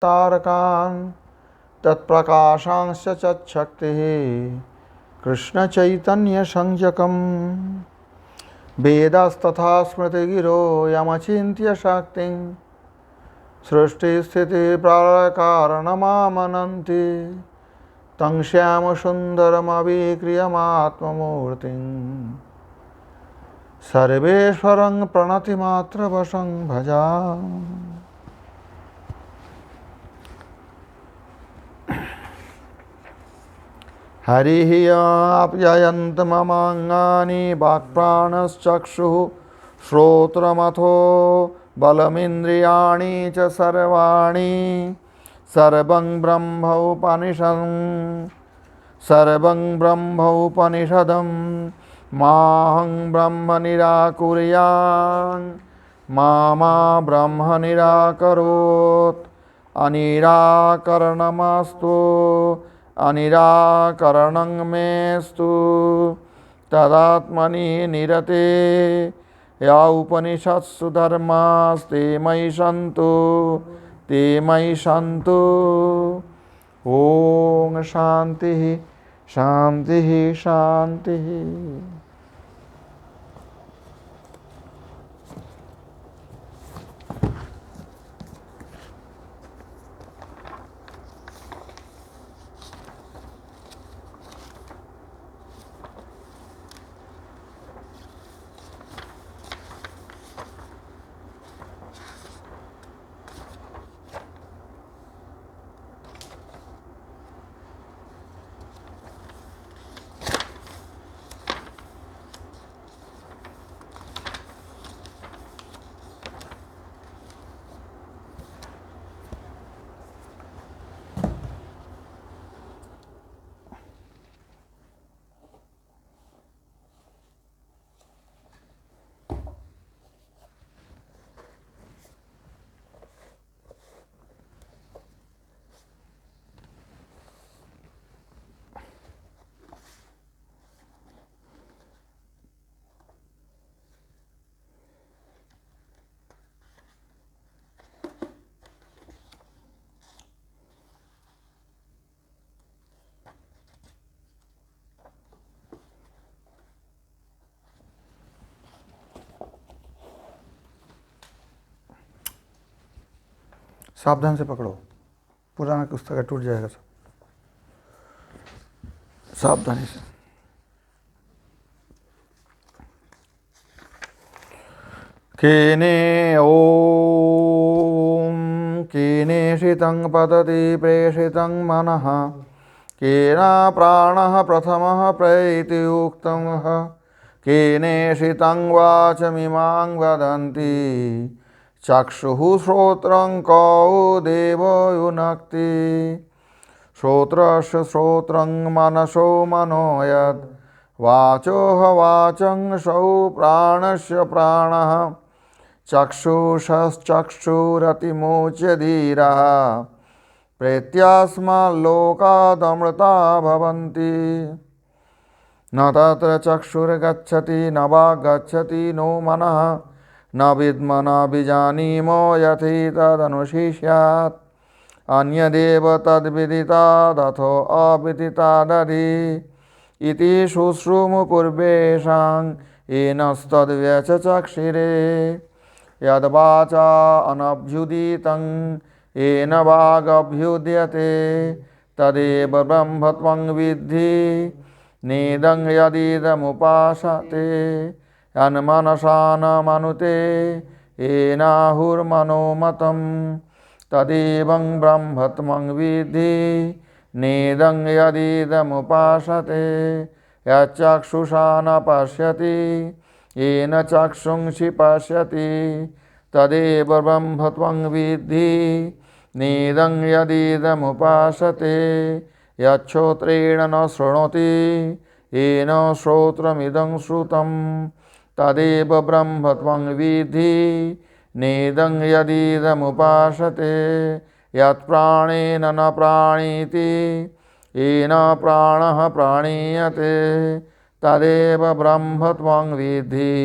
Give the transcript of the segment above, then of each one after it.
तारकान् तत्प्रकाशांश्च चक्षक्तिः कृष्णचैतन्यसंज्ञकम् वेदास्तथा स्मृतिगिरो यमचिन्त्य शक्तिं सृष्टिस्थितिप्रलयकारणमामनन्ति तं श्यामसुन्दरमविक्रियमात्ममूर्तिं सर्वेश्वरं प्रणतिमात्रवशं भजामि। हरिः आप्यायन्तममाङ्गानि वाक्प्राणश्चक्षुः श्रोत्रमथो बलमिन्द्रियाणि च सर्वाणि सर्वं ब्रह्मोपनिषदं माहं ब्रह्म निराकुर्यां मा ब्रह्म निराकरोत् अनिराकरणमस्तु अनिराकरणं मेस्तु तदात्मनि निरते या उपनिषत्सु धर्मास्ते मयि सन्तु ओम शांति शांति शांति। सावधान से पकड़ो, पुराना पुस्तक टूट जाएगा सब। सावधानी से। केने ओम केनेषितं पतति प्रेषितं मनः केन प्राणः प्रथमः प्रैतियुक्तं केनेषितं वाचमिमां वदन्ति चक्षुः श्रोत्रं कौ देवो युनक्ति श्रोत्रस्य श्रोत्रं मनसो मनो यद् वाचोह वाचं सौ प्राणस्य प्राणः चक्षुषश्चक्षुरतिमुच्य धीरः प्रेत्यास्माल्लोकादमृता भवन्ति न तत्र चक्षुर्गच्छति न वाग्गच्छति नो मनः न विद्म न विजानीमो यथैतदनुशिष्यात् अन्यदेव तद्विदितादथो अविदितादधि इति शुश्रूमु पूर्वेषां येनस्तद्व्यचचक्षिरे यद्वाचा अनभ्युदितं येन वागभ्युद्यते तदेव ब्रह्मत्वं विद्धि नेदं यदिदमुपासते यन्मनसा न मनुते येनाहुर्मनोमतं तदेवं ब्रह्मत्वं विद्धि नेदं यदिदमुपासते यच्चक्षुषा न पश्यति येन चक्षुंषि पश्यति तदेव ब्रह्मत्वं विद्धि नेदं यदिदमुपासते यच्छ्रोत्रेण न शृणोति येन श्रोत्रमिदं श्रुतं तदेव ब्रह्मत्वं विद्धि नेदं यदिदमुपासते यत्प्राणेन न प्राणीति येन प्राणः प्राणीयते तदेव ब्रह्मत्वं विद्धि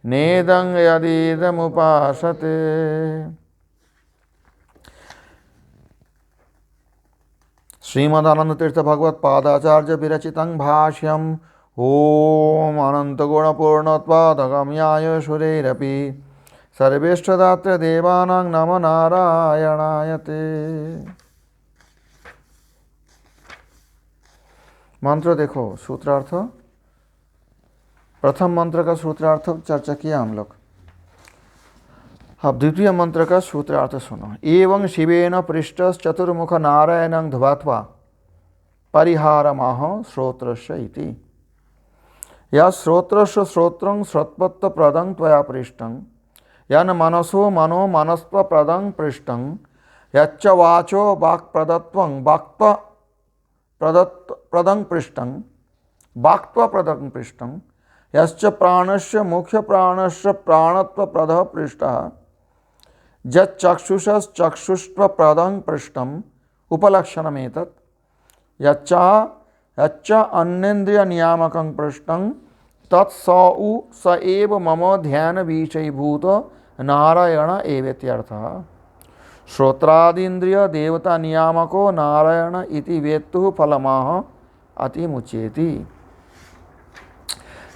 नेदं यदिदमुपासते। श्रीमदानंद तीर्थ भगवत पादाचार्य विरचितं भाष्यम ओम अनंत गुण पूर्णत्वादगम्याय सुरैरपि सर्वेष्टदात्र देवानां नमो नारायणायते। मंत्र देखो, सूत्रार्थ। प्रथम मंत्र का सूत्रार्थ चर्चा किया हम लोग। अब द्वितीय मंत्र का सूत्रार्थ सुनो। एवं शिवेन पृष्ठ चतुर्मुख नारायणं ध्वात्वा परिहारमाह श्रोत्रस्य इति। या श्रोत्रस्य श्रोत्रं श्रोत्वत्वप्रदं त्वया पृष्टं यन मनसो मनो मनस्त्वप्रदं पृष्टं यच्च वाचो वाक्प्रदत्वं वाक्प्रदं पृष्टं वाक्त्वप्रदं पृष्टं यश्च प्राणस्य मुख्य प्राणस्य प्राणत्वप्रदः पृष्टः यच्चक्षुषश्चक्षुष्त्वप्रदं पृष्टम् उपलक्षणमेतत् यच्च अन्नेन्द्रियनियामकं पृष्टं तत्स स एव मम ध्यान विषयीभूत नारायण एवेत्यर्थः। श्रोत्रादीन्द्रिय देवता नियामको नारायण इति वेत्तुः फलमाह अतिमुच्येति।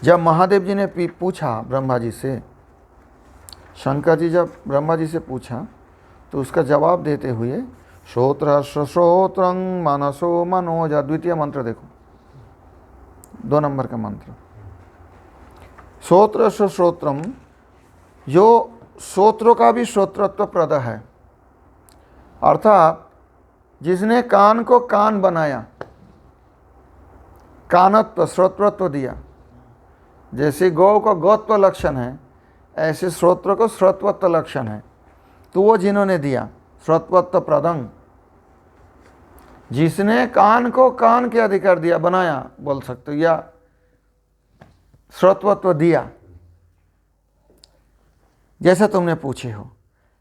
जब महादेव जी ने पूछा ब्रह्मा जी से, शंकर जी जब ब्रह्मा जी से पूछा तो उसका जवाब देते हुए श्रोत्रस्य श्रोत्रं मनसो मनोज, द्वितीय मंत्र देखो, 2 नंबर का मंत्र। श्रोत्रस्य श्रोत्रम, जो श्रोत्रों का भी श्रोत्रत्व प्रद है, अर्थात जिसने कान को कान बनाया, कानत्व श्रोत्रत्व दिया। जैसे गौ को गौत्व लक्षण है, ऐसे श्रोत्र को श्रोतवत्व लक्षण है। तो वो जिन्होंने दिया श्रोतवत्व प्रदंग, जिसने कान को कान के अधिकार दिया, बनाया बोल सकते हो, या श्रोतवत्व दिया, जैसा तुमने पूछे हो।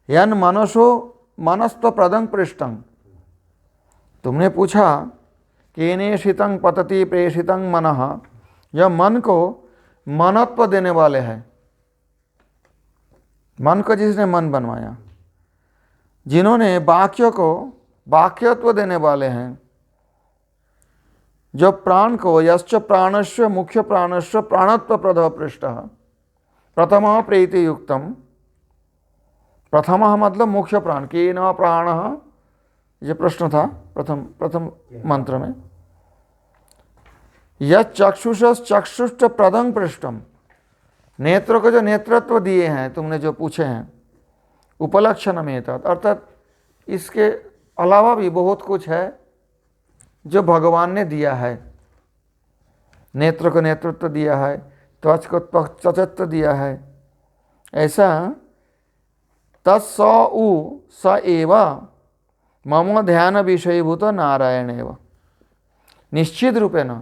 यन मनसो मनस्त्व प्रदंग पृष्ठं, तुमने पूछा केनेषितं पतति प्रेषितं मनः, यह मन को मनत्व देने वाले हैं। मन को जिसने मन बनवाया, जिन्होंने वाक्य को वाक्यत्व देने वाले हैं, जो प्राण को यश्च प्राणस्य मुख्य प्राणस्य प्राणत्व प्रदः पृष्ठः प्रथमः प्रेति युक्तम। प्रथमः मतलब मुख्य प्राण, केन प्राणः, ये प्रश्न था प्रथम मंत्र में। यक्षुषश्चक्षुष्ट प्रदं पृष्ठम, नेत्र को जो नेतृत्व दिए हैं तुमने, जो पूछे हैं, उपलक्षण में था, अर्थात इसके अलावा भी बहुत कुछ है जो भगवान ने दिया है। नेत्र को नेतृत्व दिया है, त्वच को त्वचत्व दिया है। ऐसा तत्स उ स एव मम ध्यान विषयीभूत नारायण एव, निश्चित रूपेण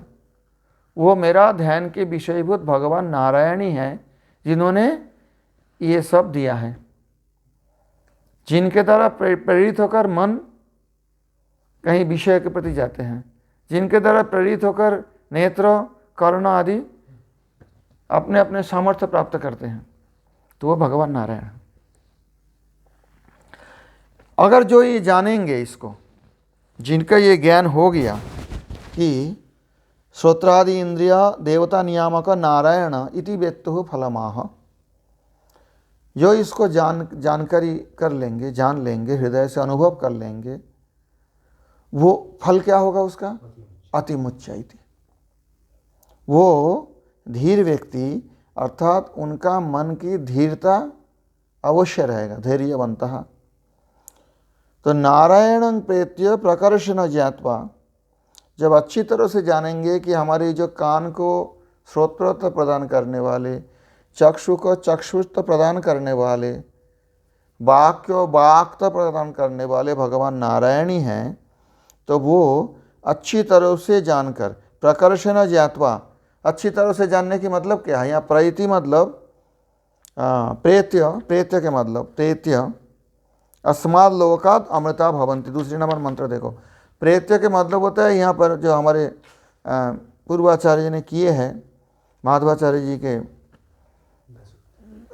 वो मेरा ध्यान के विषयीभूत भगवान नारायण ही है, जिन्होंने ये सब दिया है, जिनके द्वारा प्रेरित होकर मन कहीं विषय के प्रति जाते हैं, जिनके द्वारा प्रेरित होकर नेत्र कर्ण आदि अपने अपने सामर्थ्य प्राप्त करते हैं, तो वो भगवान नारायण है। अगर जो ये जानेंगे इसको, जिनका ये ज्ञान हो गया कि श्रोत्रादि इंद्रिया देवता नियामक नारायण इति वेत्तुः फलमाह, जो इसको जानकारी कर लेंगे, जान लेंगे, हृदय से अनुभव कर लेंगे, वो फल क्या होगा उसका? अतिमुच्यते। वो धीर व्यक्ति, अर्थात उनका मन की धीरता अवश्य रहेगा, धैर्यवंतः। तो नारायणं प्रेत्य प्रकर्षण ज्ञात्वा, जब अच्छी तरह से जानेंगे कि हमारे जो कान को श्रोत्रत्व प्रदान करने वाले, चक्षु को चक्षुत्व प्रदान करने वाले, वाक् को वाक्त्व प्रदान करने वाले भगवान नारायण ही हैं, तो वो अच्छी तरह से जानकर, प्रकर्षण ज्ञात्वा, अच्छी तरह से जानने की मतलब क्या है? यहाँ प्रैति मतलब प्रेत्य के मतलब प्रेत्य, अस्माद् लोकात् अमृता भवन्ति। दूसरे नंबर मंत्र देखो, प्रेत्य के मतलब होता है, यहाँ पर जो हमारे पूर्वाचार्य जी ने किए हैं, माधवाचार्य जी के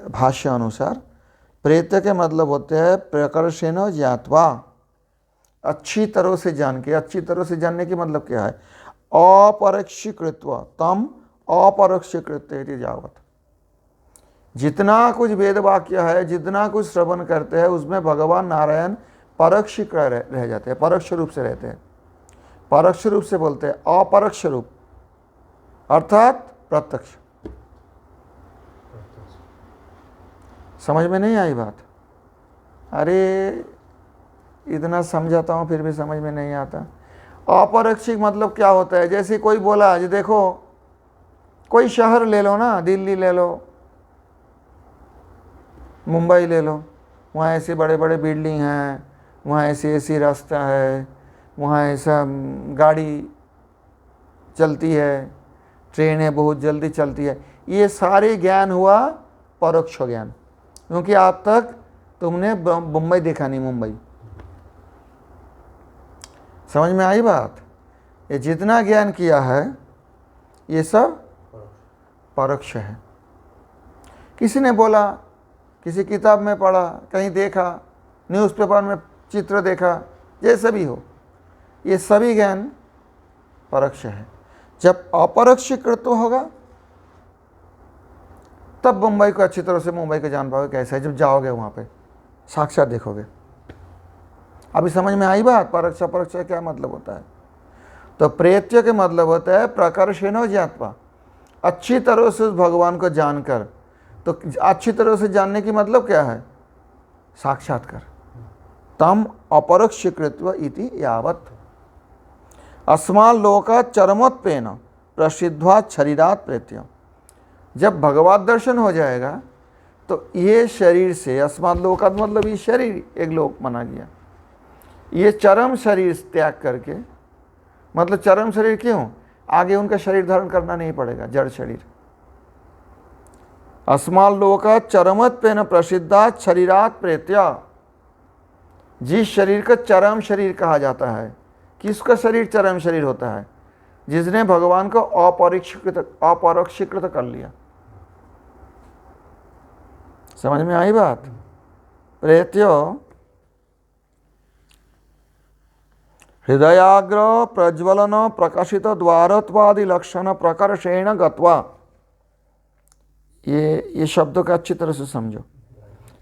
भाष्य अनुसार, प्रेत्य के मतलब होते हैं प्रकर्षेण ज्ञात्वा, अच्छी तरह से जान के, अच्छी तरह से जानने की मतलब क्या है, अपरोक्षीकृत्वा तम अपरोक्षीकृत्य जावत। जितना कुछ वेद वाक्य है, जितना कुछ श्रवण करते हैं, उसमें भगवान नारायण परोक्ष रह जाते हैं, परोक्ष रूप से रहते हैं। परोक्ष रूप से बोलते हैं अपरोक्ष रूप, अर्थात प्रत्यक्ष। समझ में नहीं आई बात? अरे इतना समझाता हूँ फिर भी समझ में नहीं आता। अपरोक्षिक मतलब क्या होता है? जैसे कोई बोला आज देखो, कोई शहर ले लो ना, दिल्ली ले लो, मुंबई ले लो, वहाँ ऐसे बड़े बड़े बिल्डिंग हैं, वहाँ ऐसी ऐसी रास्ता है, वहाँ ऐसा गाड़ी चलती है, ट्रेनें बहुत जल्दी चलती है। ये सारे ज्ञान हुआ परोक्ष ज्ञान, क्योंकि आज तक तुमने मुंबई देखा नहीं, मुंबई। समझ में आई बात? ये जितना ज्ञान किया है ये सब परोक्ष है। किसी ने बोला, किसी किताब में पढ़ा, कहीं देखा, न्यूज़पेपर में चित्र देखा, जैसे भी हो, ये सभी ज्ञान परोक्ष है। जब अपरोक्षीकृत होगा तब मुंबई को अच्छी तरह से मुंबई को जान पाओगे कैसा है, जब जाओगे वहाँ पे साक्षात देखोगे। अभी समझ में आई बात? परोक्ष अपरोक्ष क्या मतलब होता है? तो प्रेत्य के मतलब होता है प्रकर्षेण ज्ञात्वा, अच्छी तरह से उस भगवान को जानकर। तो अच्छी तरह से जानने की मतलब क्या है? साक्षात्कार। तम अपरोक्षीकृत्वा इति यावत् अस्मात् लोकात् चरमोत्पेन प्रसिद्ध्वात् शरीरात् प्रेत्य। जब भगवत दर्शन हो जाएगा तो ये शरीर से, अस्मात् लोकात् मतलब ये शरीर एक लोक माना गया, ये चरम शरीर त्याग करके, मतलब चरम शरीर क्यों? आगे उनका शरीर धारण करना नहीं पड़ेगा, जड़ शरीर। अस्मात् लोकात् चरमत्वेन प्रसिद्धात् शरीरात् प्रेत्या। जिस शरीर का चरम शरीर कहा जाता है, किसका शरीर चरम शरीर होता है? जिसने भगवान को अपरोक्षीकृत कर लिया। समझ में आई बात? प्रेत्यो हृदयाग्र प्रज्वलन प्रकाशित द्वारत्वादि लक्षण प्रकर्षेण गत्वा। ये शब्दों का अच्छी तरह से समझो।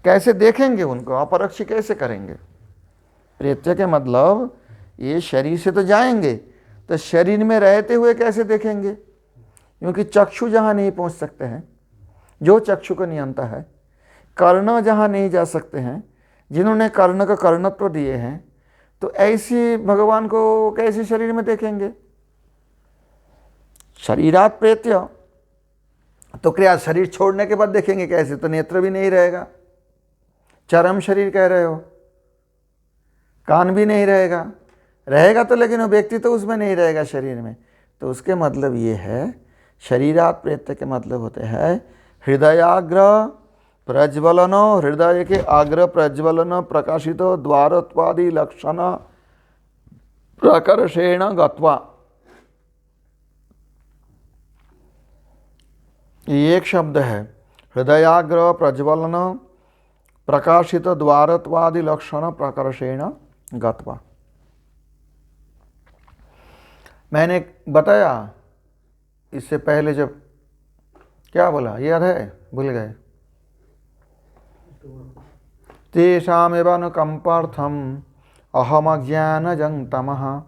कैसे देखेंगे उनको? अपरोक्ष कैसे करेंगे? प्रेत्य के मतलब ये शरीर से तो जाएंगे, तो शरीर में रहते हुए कैसे देखेंगे? क्योंकि चक्षु जहाँ नहीं पहुँच सकते हैं, जो चक्षु को नियंता है, कर्ण जहाँ नहीं जा सकते हैं, जिन्होंने कर्ण का कर्णत्व दिए हैं, तो ऐसी भगवान को कैसे शरीर में देखेंगे? शरीरात् प्रेत्य, तो क्या शरीर छोड़ने के बाद देखेंगे कैसे? तो नेत्र भी नहीं रहेगा। चरम शरीर कह रहे हो, कान भी नहीं रहेगा, रहेगा तो लेकिन वो व्यक्ति तो उसमें नहीं रहेगा शरीर में। तो उसके मतलब ये है, शरीरात् प्रेत्य के मतलब होते हैं हृदयाग्र प्रज्वलन, हृदय के आग्र प्रज्वलन प्रकाशित द्वारत्वादि लक्षण प्रकर्षेण गत्वा। ये एक शब्द है, हृदयाग्र प्रज्वलन प्रकाशित द्वारत्वादि लक्षण प्रकर्षेण गत्वा। मैंने बताया इससे पहले, जब क्या बोला याद है? भूल गए। तेषामेव अनुकंपार्थम अहमज्ञानजं तमः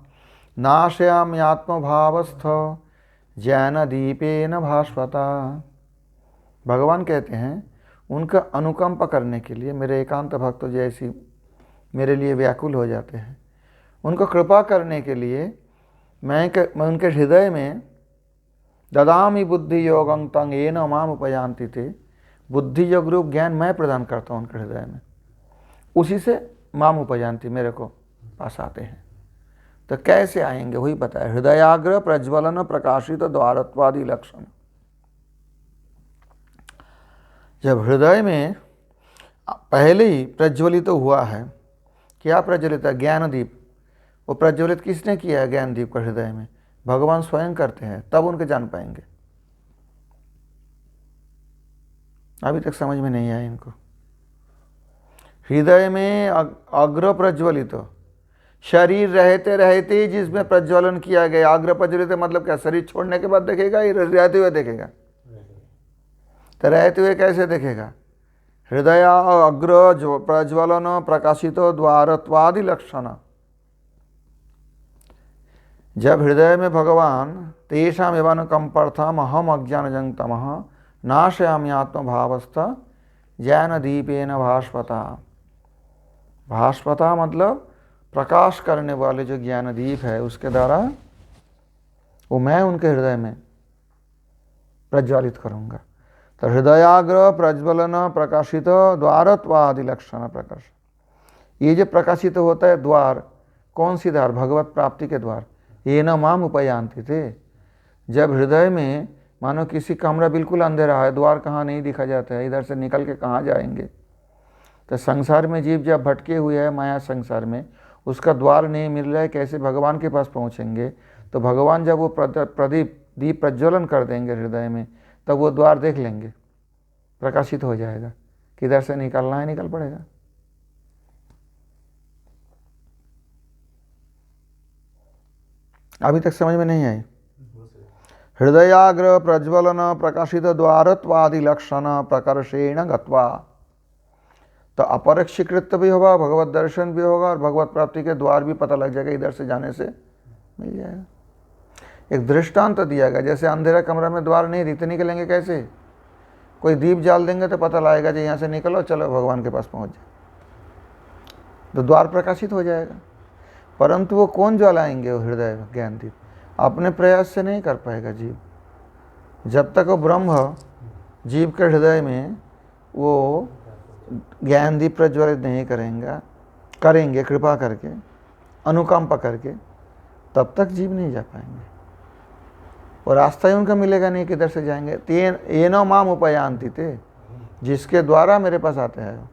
नाशयामि आत्मभावस्थ ज्ञान दीपेन भास्वता। भगवान कहते हैं उनका अनुकंप करने के लिए, मेरे एकांत भक्त जैसी मेरे लिए व्याकुल हो जाते हैं, उनको कृपा करने के लिए मैं उनके हृदय में ददामि बुद्धि योगं तं येन माम उपयान्ति ते। बुद्धि योग रूप ज्ञान मैं प्रदान करता हूँ उनके हृदय में, उसी से माम उपयान्ति, मेरे को पास आते हैं। तो कैसे आएंगे वही बताया, हृदयाग्र प्रज्वलन प्रकाशित द्वारत्वादि लक्षण। जब हृदय में पहले ही प्रज्वलित तो हुआ है, क्या प्रज्वलित है? ज्ञान दीप। वो प्रज्वलित किसने किया है? ज्ञान दीप का हृदय में भगवान स्वयं करते हैं, तब उनके जान पाएंगे। अभी तक समझ में नहीं आया इनको। हृदय में अग्र प्रज्वलित, शरीर रहते रहते ही जिसमें प्रज्वलन किया गया, अग्र प्रज्वलित मतलब क्या, शरीर छोड़ने के बाद देखेगा या रहते हुए देखेगा? तो रहते हुए कैसे देखेगा? हृदय अग्र जो प्रज्वलन प्रकाशितो द्वारत्वादि लक्षण। जब हृदय में भगवान तेषाम एवानुकंपर्थम अहम अज्ञानजं तमः नाशयामि आत्मभावस्थ जैन दीपेन भास्वता। भास्वता मतलब प्रकाश करने वाले जो ज्ञान दीप है उसके द्वारा वो मैं उनके हृदय में प्रज्वलित करूँगा। तो हृदयाग्र प्रज्वलन प्रकाशित द्वारत्वादि लक्षण प्रकाश। ये जो प्रकाशित होता है द्वार, कौन सी द्वार? भगवत प्राप्ति के द्वार। ये न माम उपयांति थे। जब हृदय में मानो किसी कमरा बिल्कुल अंधेरा है, द्वार कहाँ नहीं दिखा जाता है, इधर से निकल के कहाँ जाएंगे? तो संसार में जीव जब भटके हुए है माया संसार में, उसका द्वार नहीं मिल रहा है, कैसे भगवान के पास पहुँचेंगे? तो भगवान जब वो प्रदीप दीप प्रज्वलन कर देंगे हृदय में, तब वो द्वार देख लेंगे, प्रकाशित हो जाएगा, किधर से निकलना है निकल पड़ेगा। अभी तक समझ में नहीं आई? हृदयाग्र प्रज्वलन प्रकाशित द्वारत्वादि लक्षण प्रकर्षेण गत्वा। तो अपरक्षीकृत भी होगा, भगवत दर्शन भी होगा और भगवत प्राप्ति के द्वार भी पता लग जाएगा, इधर से जाने से मिल जाएगा। एक दृष्टांत दिया गया, जैसे अंधेरा कमरा में द्वार नहीं दिखते, निकलेंगे कैसे? कोई दीप जाल देंगे तो पता लगेगा कि यहाँ से निकलो, चलो भगवान के पास पहुँच जाए, तो द्वार प्रकाशित हो जाएगा। परंतु वो कौन ज्वालाएंगे? वो हृदय ज्ञान दीप। अपने प्रयास से नहीं कर पाएगा जीव। जब तक वो ब्रह्म जीव के हृदय में वो ज्ञान दीप प्रज्वलित नहीं करेंगे कृपा करके, अनुकंपा करके, तब तक जीव नहीं जा पाएंगे और रास्ता ही उनका मिलेगा नहीं, किधर से जाएंगे? ये नो माम उपयांति थे, जिसके द्वारा मेरे पास आते हैं,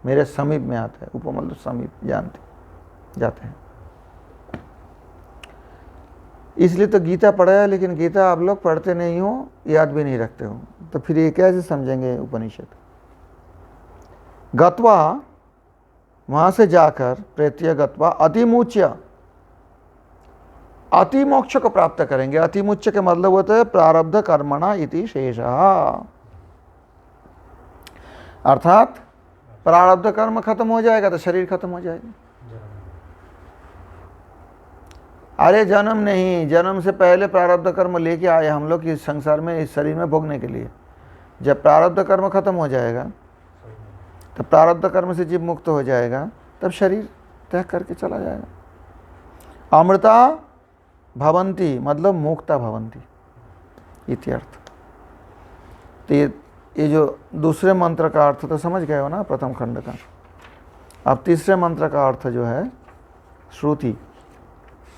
मेरे समीप में आते हैं। उपमल समीप जानते जाते हैं। इसलिए तो गीता पढ़ा है, लेकिन गीता आप लोग पढ़ते नहीं हो, याद भी नहीं रखते हो, तो फिर ये कैसे समझेंगे उपनिषद? गत्वा, वहाँ से जाकर प्रेत्य गत्वा अतिमुच्य, अतिमोक्ष को प्राप्त करेंगे। अतिमुच्य के मतलब होता है प्रारब्ध कर्मणा इति शेषः, अर्थात प्रारब्ध कर्म खत्म हो जाएगा तो शरीर खत्म हो जाएगा। अरे जन्म नहीं, जन्म से पहले प्रारब्ध कर्म लेके आए हम लोग इस संसार में, इस शरीर में भोगने के लिए। जब प्रारब्ध कर्म खत्म हो जाएगा, तब प्रारब्ध कर्म से जीव मुक्त हो जाएगा, तब शरीर त्याग करके चला जाएगा। अमृता भवंती मतलब मुक्ता भवंती इत्यर्थ। तो ये जो दूसरे मंत्र का अर्थ तो समझ गए हो ना, प्रथम खंड का। अब तीसरे मंत्र का अर्थ जो है श्रुति,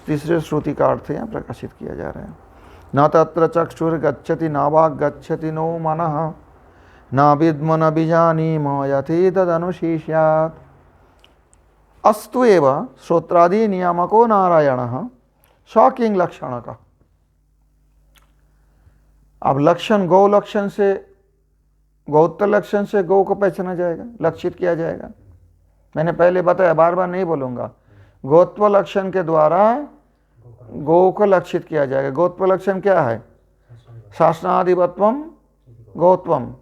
तीसरे श्रुति का अर्थ यहाँ प्रकाशित किया जा रहा है। न तत्र चक्षुर गच्छति न वाक् गच्छति नो मनः न विद्म न बीजानीम यथि तदनुशीष्यात्। अस्तु एव श्रोत्रादि नियामको नारायणः स किंग लक्षण का। अब लक्षण, गौ लक्षण से, गौत्तर लक्षण से गौ को पहचाना जाएगा, लक्षित किया जाएगा। मैंने पहले बताया, बार बार नहीं बोलूँगा। गोत्व लक्षण के द्वारा गौ को लक्षित किया जाएगा। गोत्व लक्षण क्या है? शासनाधिपत्वम गौत्वम,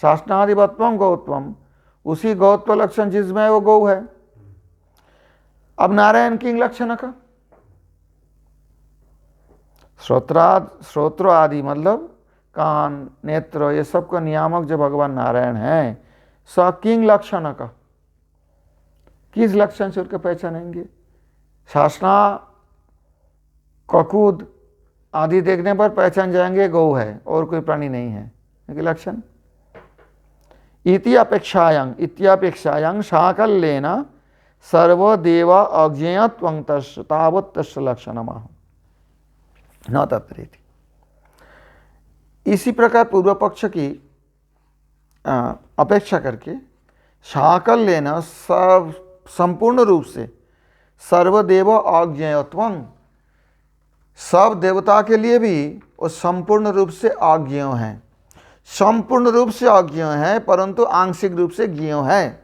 शासनाधिपत्वम गौत्वम, उसी गौत्व लक्षण जिसमें वो गौ है। अब नारायण किंग लक्षण का श्रोत्र आदि मतलब कान, नेत्र, ये सब का नियामक जो भगवान नारायण हैं, स किंग लक्षण का, किस लक्षण से उनके पहचानेंगे? शासना, ककूद आदि देखने पर पहचान जाएंगे गौ है और कोई प्राणी नहीं है, लक्षण। इत्यापेक्षायां साकल्येन सर्वदेव अज्ञेयत्वं तावत् तस्य लक्षणमः न तत्रेति। इसी प्रकार पूर्व पक्ष की अपेक्षा करके साकल्येन संपूर्ण रूप से सर्वदेव अज्ञेयत्वं, सब देवता के लिए भी वो संपूर्ण रूप से अज्ञेय हैं। संपूर्ण रूप से अज्ञेय है परंतु आंशिक रूप से ज्ञेय है।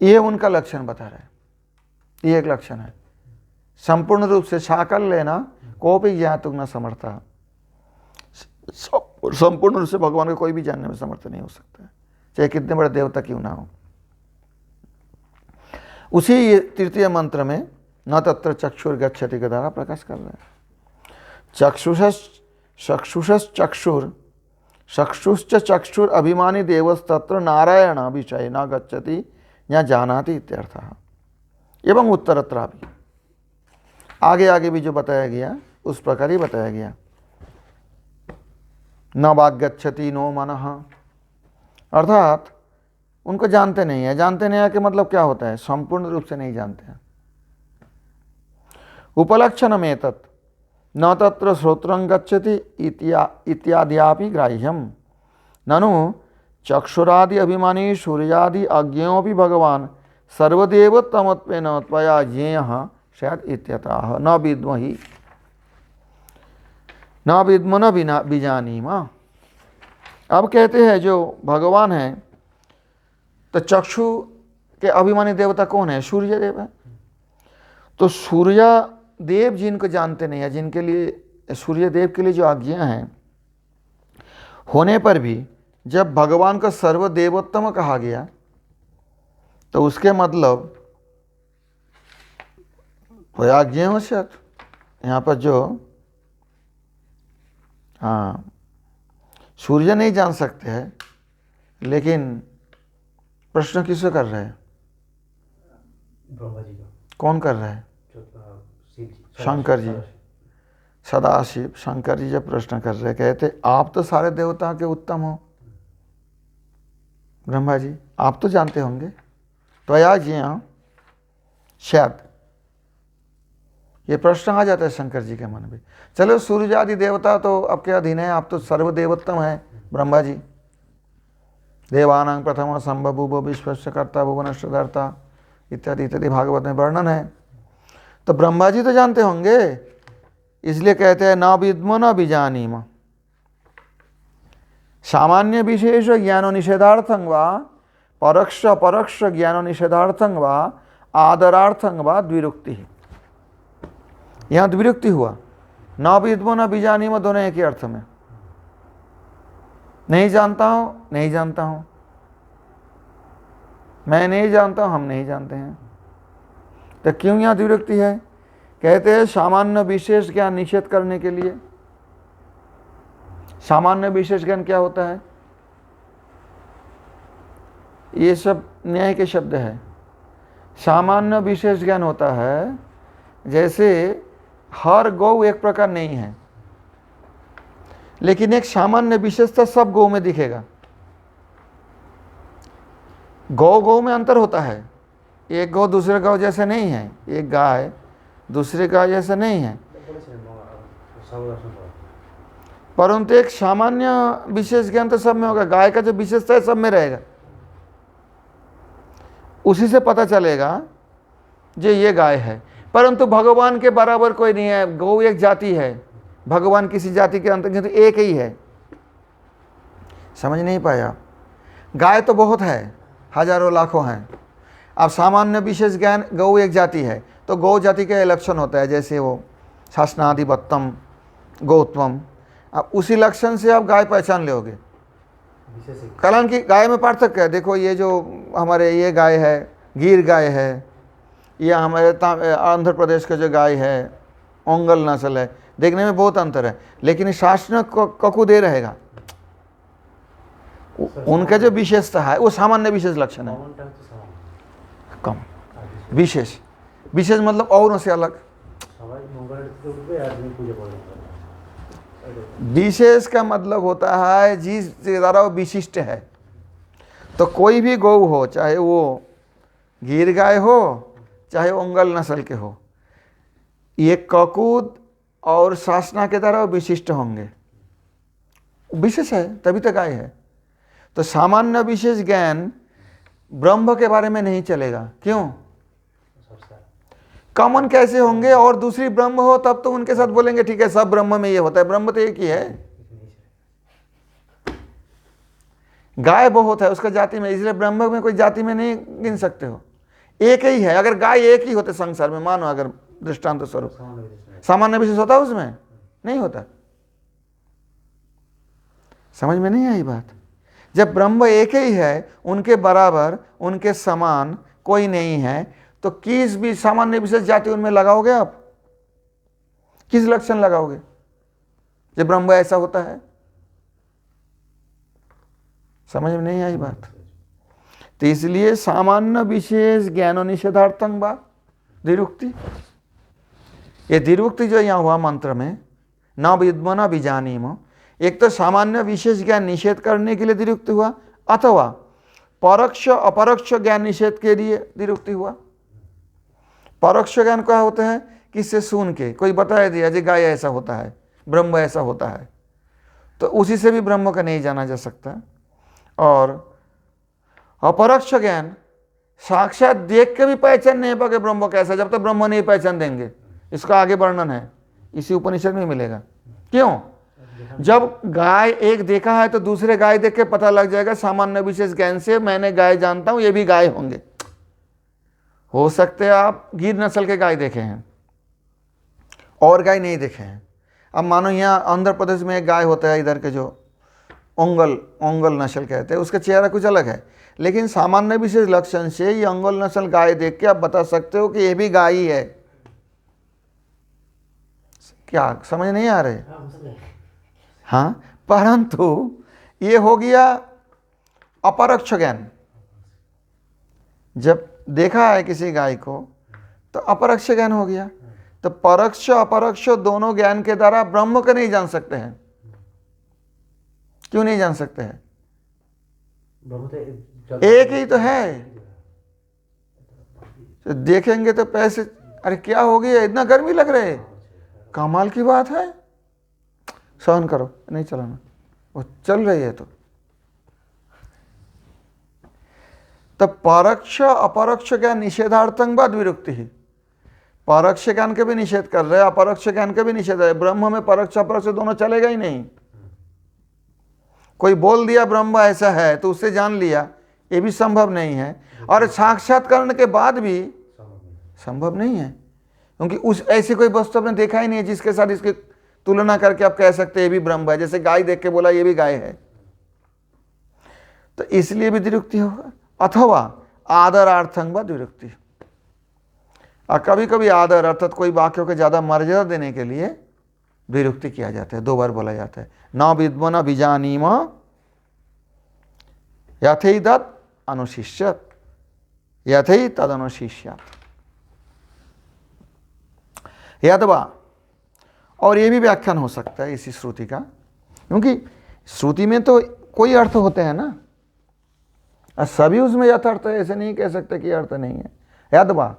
ये उनका लक्षण बता रहे हैं। ये एक लक्षण है। संपूर्ण रूप से साकर लेना कोपी ज्ञातुं न समर्था, संपूर्ण रूप से भगवान को कोई भी जानने में समर्थ नहीं हो सकता, चाहे कितने बड़े देवता क्यों ना हो। उसी तृतीय मंत्र में न तत्र चक्षुर्गच्छति के द्वारा प्रकाश कर रहे हैं। चक्षुश्च चक्षुर अभिमानी देवस्तत्र नारायण विषय न गच्छति या जानाति इत्यर्थः। एवं उत्तरत्र भी आगे आगे भी जो बताया गया उस प्रकार ही बताया गया। न वाग्गच्छति नो मनः, अर्थात उनको जानते नहीं है। जानते नहीं है कि मतलब क्या होता है, संपूर्ण रूप से नहीं जानते हैं। उपलक्षणम एतत् न तत्र श्रोत्रं गच्छति इत्याद्यापि ग्राह्यम ननु चक्षुरादि अभिमानी सूर्यादि अज्ञोऽपि भगवान सर्वदेवतमत्वेन त्वया ज्ञेयः स्यात् इत्यतः न विद्महि न विद्म न बीजानीमा। अब कहते हैं जो भगवान है तो चक्षु के अभिमानी देवता कौन है? सूर्य देव है। तो सूर्य देव जिनको जानते नहीं है, जिनके लिए सूर्य देव के लिए जो आज्ञा है होने पर भी जब भगवान का सर्वदेवोत्तम कहा गया तो उसके मतलब आज्ञा हो शायद यहाँ पर जो हाँ सूर्य नहीं जान सकते हैं, लेकिन प्रश्न किससे कर रहे हैं? ब्रह्मा जी का। कौन कर रहा है? शंकर जी, सदाशिव शंकर जी जब प्रश्न कर रहे, कहते आप तो सारे देवताओं के उत्तम हो ब्रह्मा जी, आप तो जानते होंगे। तो आज यहाँ शायद ये प्रश्न आ जाता है शंकर जी के मन में। चलो सूर्य आदि देवता तो आपके अधीन है, आप तो सर्वदेवोत्तम हैं ब्रह्मा जी। देवानां प्रथम संभव विश्वस्य कर्ता भुवनस्य धर्ता इत्यादि इत्यादि भागवत में वर्णन है। तो ब्रह्मा जी तो जानते होंगे, इसलिए कहते हैं न विद्म न बीजानीम। सामान्य विशेष ज्ञानो निषेधार्थं वा परोक्ष अपरोक्ष ज्ञानो निषेधार्थं वा आदरार्थं वा द्विरुक्ति। यहाँ द्विरुक्ति हुआ, न विद्म न बीजानीम दोनों एक ही अर्थ में। नहीं जानता हूँ, नहीं जानता हूँ, मैं नहीं जानता हूँ, हम नहीं जानते हैं। तो क्यों यहाँ द्विरुक्ति है? कहते हैं सामान्य विशेष ज्ञान निषेध करने के लिए। सामान्य विशेष ज्ञान क्या होता है? ये सब न्याय के शब्द है। सामान्य विशेष ज्ञान होता है जैसे हर गौ एक प्रकार नहीं है, लेकिन एक सामान्य विशेषता सब गौ में दिखेगा। गौ गौ में अंतर होता है, एक गौ दूसरे गौ जैसे नहीं है, एक गाय दूसरे गाय जैसा नहीं है, परंतु एक सामान्य विशेष ज्ञान तो सब में होगा। गाय का जो विशेषता है सब में रहेगा, उसी से पता चलेगा जो ये गाय है। परंतु भगवान के बराबर कोई नहीं है। गौ एक जाति है, भगवान किसी जाति के अंतर्गत एक ही है। समझ नहीं पाया? गाय तो बहुत है, हजारों लाखों हैं। अब सामान्य विशेष ज्ञान गौ एक जाति है, तो गौ जाति का लक्षण होता है, जैसे वो शासनाधिपत्यम गौत्वम। अब उसी लक्षण से आप गाय पहचान लोगे। हालांकि गाय में पार्थक्य है। देखो ये जो हमारे ये गाय है, गिर गाय है, या हमारे आंध्र प्रदेश का जो गाय है ओंगल नस्ल है, देखने में बहुत अंतर है, लेकिन शासन ककू दे रहेगा। उनका जो विशेषता है वो सामान्य विशेष लक्षण है। कम विशेष, विशेष मतलब और से अलग। विशेष का मतलब होता है जिस द्वारा वो विशिष्ट है। तो कोई भी गौ हो, चाहे वो गिर गाय हो चाहे ओंगल नस्ल के हो, ये ककूद और शासना के द्वारा विशिष्ट होंगे। विशेष है तभी तो गाय है। तो सामान्य विशेष ज्ञान ब्रह्म के बारे में नहीं चलेगा। क्यों? कॉमन कैसे होंगे? और दूसरी ब्रह्म हो तब तो उनके साथ बोलेंगे ठीक है सब ब्रह्म में ये होता है। ब्रह्म तो एक ही है। गाय बहुत है उसका जाति में, इसलिए ब्रह्म में कोई जाति में नहीं गिन सकते हो। एक ही है। अगर गाय एक ही होते संसार में, मानो अगर दृष्टांत स्वरूप, सामान्य विशेष सामान्य विशेष होता उसमें? नहीं होता। समझ में नहीं आई बात? जब ब्रह्म एक ही है, उनके बराबर, उनके समान कोई नहीं है, तो किस भी सामान्य विशेष जाति उनमें लगाओगे आप? किस लक्षण लगाओगे जब ब्रह्म ऐसा होता है? समझ में नहीं आई बात? तो इसलिए सामान्य विशेष ज्ञान निषेधार्थं वा द्विरुक्ति, ये द्विरुक्ति जो यहाँ हुआ मंत्र में, न विद्म न बीजानीम, एक तो सामान्य विशेष ज्ञान निषेध करने के लिए द्विरुक्ति हुआ, अथवा परोक्ष अपरोक्ष ज्ञान निषेध के लिए द्विरुक्ति हुआ। परोक्ष ज्ञान क्या होता है? किससे सुन के कोई बता दिया जी गाय ऐसा होता है, ब्रह्म ऐसा होता है, तो उसी से भी ब्रह्म का नहीं जाना जा सकता। और अपरोक्ष ज्ञान साक्षात देख के भी पहचान नहीं पाओगे ब्रह्म कैसा, जब तक ब्रह्म नहीं पहचान देंगे। इसका आगे वर्णन है, इसी उपनिषद में मिलेगा। क्यों? जब गाय एक देखा है तो दूसरे गाय देख के पता लग जाएगा सामान्य विशेष ज्ञान से, मैंने गाय जानता हूं, ये भी गाय होंगे। हो सकते हैं आप गिर नस्ल के गाय देखे हैं और गाय नहीं देखे हैं। अब मानो यहाँ आंध्र प्रदेश में एक गाय होता है, इधर के जो ओंगल नस्ल कहते हैं, उसका चेहरा कुछ अलग है, लेकिन सामान्य विशेष लक्षण से ये ओंगल नस्ल गाय देख के आप बता सकते हो कि ये भी गाय ही है। क्या समझ नहीं आ रहे? हाँ, परंतु ये हो गया अपरोक्ष ज्ञान। जब देखा है किसी गाय को तो अपरोक्ष ज्ञान हो गया। तो परोक्ष अपरोक्ष दोनों ज्ञान के द्वारा ब्रह्म को नहीं जान सकते हैं। क्यों नहीं जान सकते हैं? एक ही तो है। तो देखेंगे तो पैसे, अरे क्या हो गया, इतना गर्मी लग रहा है, कमाल की बात है, सहन करो, नहीं चलाना, वो चल रही है। तो परोक्ष अपरोक्ष ज्ञान निषेधार्थं वा द्विरुक्ति ही। परोक्ष ज्ञान के भी निषेध कर रहे हैं, अपरोक्ष ज्ञान के भी निषेध है। ब्रह्म में परोक्ष अपरोक्ष दोनों चलेगा ही नहीं। कोई बोल दिया ब्रह्म ऐसा है तो उससे जान लिया, ये भी संभव नहीं है। और साक्षात्कार के बाद भी संभव नहीं है, क्योंकि उस ऐसी कोई वस्तु आपने देखा ही नहीं है जिसके साथ इसकी तुलना करके आप कह सकते हैं ये भी ब्रह्म है। जैसे गाय देख के बोला ये भी गाय है, तो इसलिए भी द्विरुक्ति होगा। अथवा आदरार्थं वा द्विरुक्ति, और कभी कभी आदर अर्थात कोई वाक्यों को ज्यादा मर्यादा देने के लिए द्विरुक्ति किया जाता है, दो बार बोला जाता है। न विद्म न बीजानीम यथैतद् अनुशिष्यत, यथै तद अनुशिष्यात्। यद्वा, और ये भी व्याख्यान हो सकता है इसी श्रुति का, क्योंकि श्रुति में तो कोई अर्थ होते हैं ना, और सभी उसमें यथार्थ है, ऐसे नहीं कह सकते कि अर्थ नहीं है। यद्वा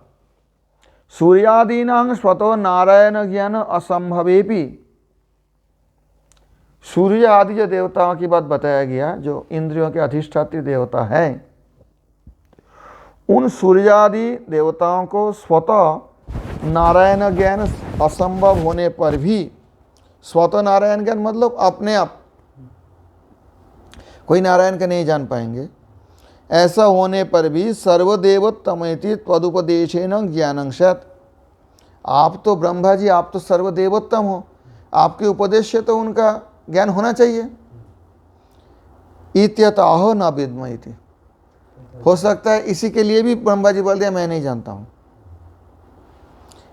सूर्यादीनां स्वतो नारायण ज्ञान असंभवेपि, सूर्य आदि जो देवताओं की बात बताया गया, जो इंद्रियों के अधिष्ठात्री देवता है, उन सूर्यादि देवताओं को स्वतः नारायण ज्ञान असंभव होने पर भी, स्वतः नारायण ज्ञान मतलब अपने आप कोई नारायण का नहीं जान पाएंगे, ऐसा होने पर भी सर्वदेवोत्तमेति त्वदुपदेशेन ज्ञानं स्यात्। आप तो ब्रह्मा जी, आप तो सर्वदेवोत्तम हो, आपके उपदेश से तो उनका ज्ञान होना चाहिए। इत्यतः न विद्म इति, हो सकता है इसी के लिए भी ब्रह्मा जी बोल दिया मैं नहीं जानता हूं।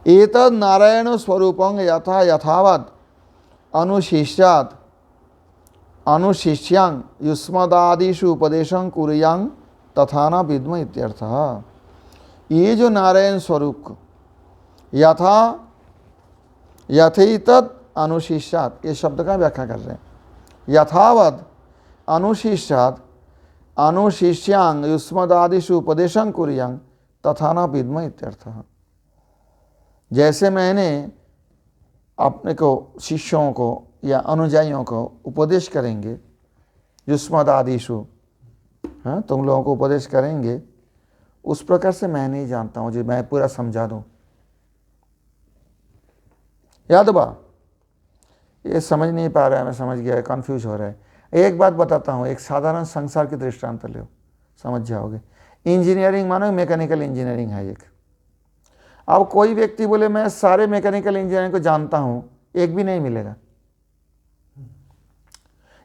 एतद् नारायण स्वरूपं यथा यथावत् अनुशिष्यात् अनुशिष्यां युष्मदादिषु उपदेशं कुर्यां तथा न विद्म इत्यर्थः। ये जो नारायण स्वरूप यथा यथैतद् अनुशिष्यात्, ये शब्द का व्याख्या कर रहे हैं। यथावत् अनुशिष्यात् अनुशिष्यां युष्मदादिषु उपदेशं कुर्यां तथा न विद्म इत्यर्थः। जैसे मैंने अपने को शिष्यों को या अनुयायियों को उपदेश करेंगे, युष्मदादिषु, हाँ तुम लोगों को उपदेश करेंगे, उस प्रकार से मैं नहीं जानता हूँ जी, मैं पूरा समझा दूँ। यादवा, ये समझ नहीं पा रहा है, मैं समझ गया, कंफ्यूज हो रहा है। एक बात बताता हूँ, एक साधारण संसार की दृष्टांत लो, समझ जाओगे। इंजीनियरिंग मानो मैकेनिकल इंजीनियरिंग है एक। अब कोई व्यक्ति बोले मैं सारे मैकेनिकल इंजीनियरिंग को जानता हूं, एक भी नहीं मिलेगा।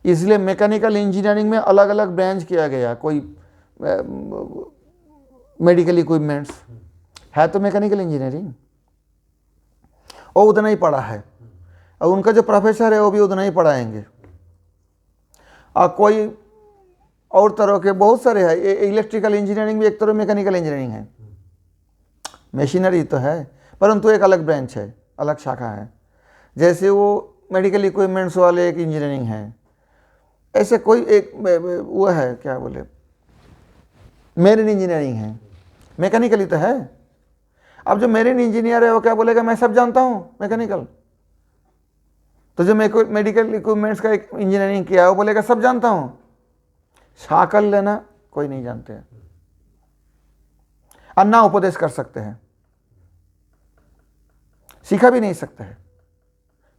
इसलिए मैकेनिकल इंजीनियरिंग में अलग अलग ब्रांच किया गया। कोई मेडिकल इक्विपमेंट्स है तो मैकेनिकल इंजीनियरिंग, वो उतना ही पढ़ा है, और उनका जो प्रोफेसर है वो भी उतना ही पढ़ाएंगे। और कोई और तरह के बहुत सारे हैं। इलेक्ट्रिकल इंजीनियरिंग भी एक तरह मैकेनिकल इंजीनियरिंग है, मशीनरी तो है परंतु एक अलग ब्रांच है, अलग शाखा है। जैसे वो मेडिकल इक्विपमेंट्स वाले एक इंजीनियरिंग है, ऐसे कोई एक वो है क्या बोले मेरिन इंजीनियरिंग है, मैकेनिकली तो है। अब जो मेरिन इंजीनियर है वो क्या बोलेगा मैं सब जानता हूँ मैकेनिकल। तो जो मेडिकल इक्विपमेंट्स का एक इंजीनियरिंग किया है वो बोलेगा सब जानता हूँ। शाकल लेना कोई नहीं जानते हैं, अन्ना उपदेश कर सकते हैं, सीखा भी नहीं सकते हैं।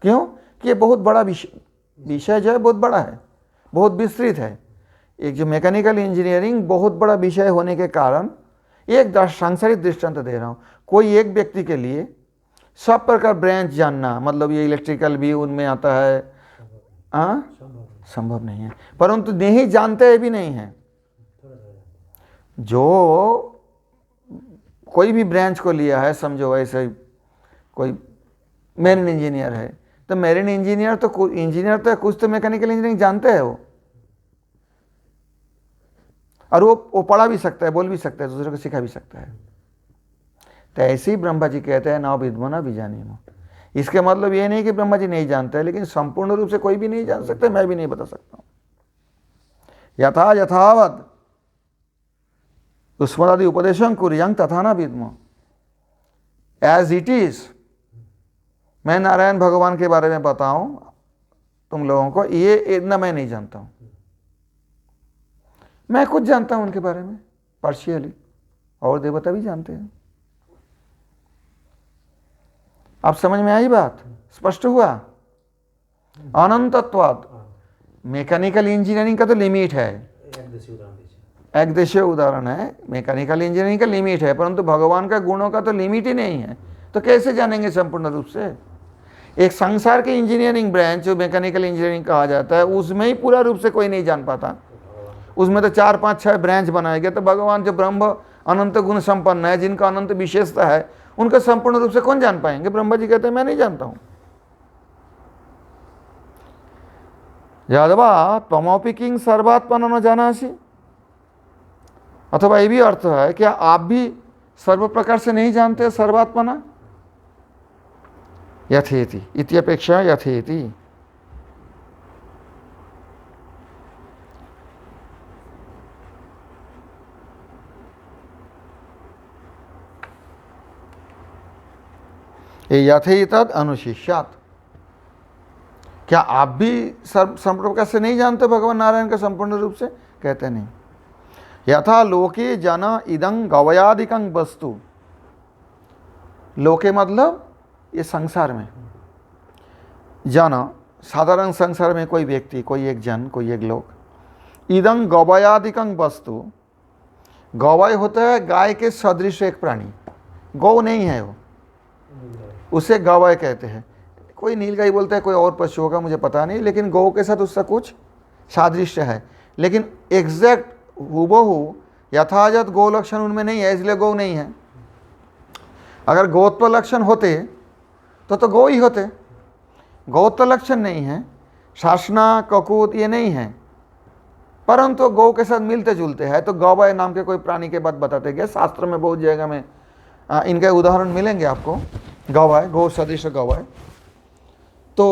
क्यों कि ये बहुत बड़ा विषय जो है बहुत बड़ा है, बहुत विस्तृत है। एक जो मैकेनिकल इंजीनियरिंग बहुत बड़ा विषय होने के कारण एक सांसारिक दृष्टांत दे रहा हूँ। कोई एक व्यक्ति के लिए सब प्रकार ब्रांच जानना, मतलब ये इलेक्ट्रिकल भी उनमें आता है, संभव नहीं है। परंतु नहीं जानते भी नहीं है। जो कोई भी ब्रांच को लिया है, समझो ऐसे कोई मेरिन इंजीनियर है, तो मेरिन इंजीनियर तो कुछ तो मैकेनिकल इंजीनियरिंग जानते हैं वो, और वो पढ़ा भी सकता है, बोल भी सकता है, दूसरे को सिखा भी सकता है। तो ऐसे ही ब्रह्मा जी कहते हैं न विद्मो न विजानीमो। इसके मतलब ये नहीं कि ब्रह्मा जी नहीं जानते हैं, लेकिन संपूर्ण रूप से कोई भी नहीं जान सकता, मैं भी नहीं बता सकता हूं। यथा यथावत स्मरादि उपदेशं कुर्यां तथा न विद्मो, एज इट इज। मैं नारायण भगवान के बारे में बताऊं तुम लोगों को, ये इतना मैं नहीं जानता हूं। मैं कुछ जानता हूं उनके बारे में पार्शियली, और देवता भी जानते हैं। आप समझ में आई बात? स्पष्ट हुआ? अनंतत्वाद मैकेनिकल इंजीनियरिंग का तो लिमिट है, एक देशीय उदाहरण है। मैकेनिकल इंजीनियरिंग का लिमिट है, परंतु भगवान का गुणों का तो लिमिट ही नहीं है। तो कैसे जानेंगे संपूर्ण रूप से? एक संसार की इंजीनियरिंग ब्रांच जो मैकेनिकल इंजीनियरिंग कहा जाता है, उसमें ही पूरा रूप से कोई नहीं जान पाता। उसमें तो 4 5 6 ब्रांच बनाए गए। तो भगवान जो ब्रह्म अनंत गुण संपन्न है, जिनका अनंत विशेषता है, उनका संपूर्ण रूप से कौन जान पाएंगे? ब्रह्मा जी कहते हैं मैं नहीं जानता हूं। यादवा त्वमपि किं सर्वात्मनो न जानासि। अथवा ये भी अर्थ है, क्या आप भी सर्व प्रकार से नहीं जानते सर्वात्मना? यथेति इत्यपेक्षा यथेति। यथेतद अनुशिष्यात्। क्या आप भी संपूर्ण प्रकार से नहीं जानते भगवान नारायण का संपूर्ण रूप से? कहते नहीं। यथा लोके जन इदं गवयादिकं वस्तु। लोके मतलब ये संसार में, जन साधारण संसार में कोई व्यक्ति, कोई एक जन, कोई एक लोग, इदं गवयादिकं वस्तु। गवय होता है गाय के सदृश एक प्राणी, गौ नहीं है वो, उसे गवय कहते हैं। कोई नीलगाय बोलता है, कोई और पशु होगा मुझे पता नहीं, लेकिन गौ के साथ उसका कुछ सादृश्य है, लेकिन एग्जैक्ट हुबहू यथाजत गौ लक्षण उनमें नहीं है, इसलिए गौ नहीं है। अगर गौत्व लक्षण होते तो गौ ही होते। गौत्व लक्षण नहीं है, शासना ककूत ये नहीं है, परंतु गौ के साथ मिलते जुलते हैं। तो गवय नाम के कोई प्राणी के बात बताते गए, शास्त्र में बहुत जगह में इनके उदाहरण मिलेंगे आपको। गवय, गौ सदृश गवय। तो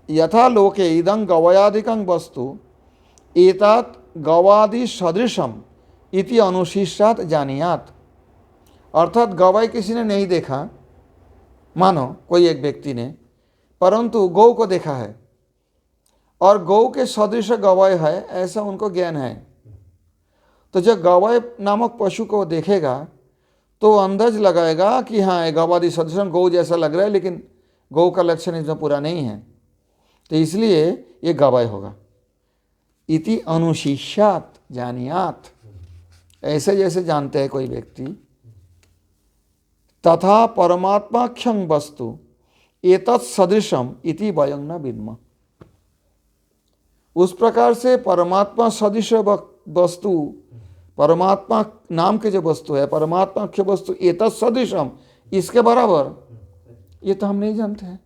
यथा लोके इदं गवयादिकं वस्तु एतत् गवादि सदृशम इति अनुशिष्यात् जानीयात्। अर्थात गवय किसी ने नहीं देखा, मानो कोई एक व्यक्ति ने, परंतु गौ को देखा है और गौ के सदृश गवय है, ऐसा उनको ज्ञान है। तो जब गवय नामक पशु को देखेगा तो अंदाज लगाएगा कि हाँ ये गवादि सदृशम, गौ जैसा लग रहा है, लेकिन गौ का लक्षण इसमें पूरा नहीं है, तो इसलिए ये गवय होगा। इति अनुशिष्यात् जानीयात्। ऐसे जैसे जानते हैं कोई व्यक्ति, तथा परमात्माख्यं वस्तु एतत् सदृशम इति वयं न विद्मः। उस प्रकार से परमात्मा सदृश वस्तु, परमात्मा नाम के जो वस्तु है, परमात्माख्य वस्तु एतत् सदृशम, इसके बराबर, ये तो हम नहीं जानते हैं।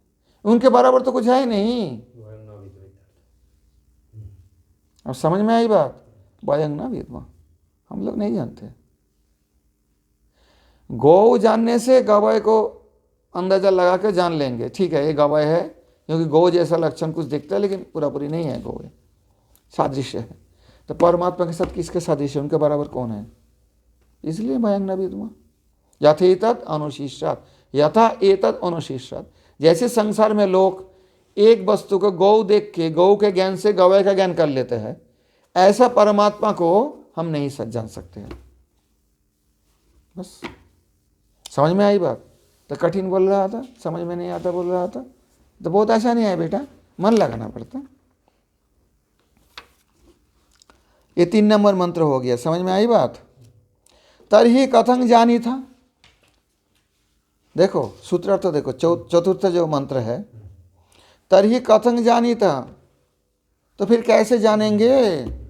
उनके बराबर तो कुछ है ही नहीं। अब समझ में आई बात? वयं न विद्मः, हम लोग नहीं जानते। गौ जानने से गवाय को अंदाजा लगा के जान लेंगे, ठीक है ये गवाय है, क्योंकि गौ जैसा लक्षण कुछ दिखता है, लेकिन पूरा पूरी नहीं है, गौ है, सादृश्य है। तो परमात्मा के साथ किसके सादृश्य, उनके बराबर कौन है? इसलिए वयं न विद्मः। यथेतत् अनुशिष्यात्, यथा एतत् अनुशिष्यात्। जैसे संसार में लोग एक वस्तु को गौ देख के, गौ के ज्ञान से गवाय का ज्ञान कर लेते हैं, ऐसा परमात्मा को हम नहीं जान सकते हैं। बस समझ में आई बात? तो कठिन बोल रहा था, समझ में नहीं आता बोल रहा था, तो बहुत आसान है बेटा, मन लगाना पड़ता। ये 3 नंबर मंत्र हो गया, समझ में आई बात? तर्हि कथं जानी था, देखो सूत्रार्थ देखो, चतुर्थ जो मंत्र है, तर्हि कथं जानी था, तो फिर कैसे जानेंगे?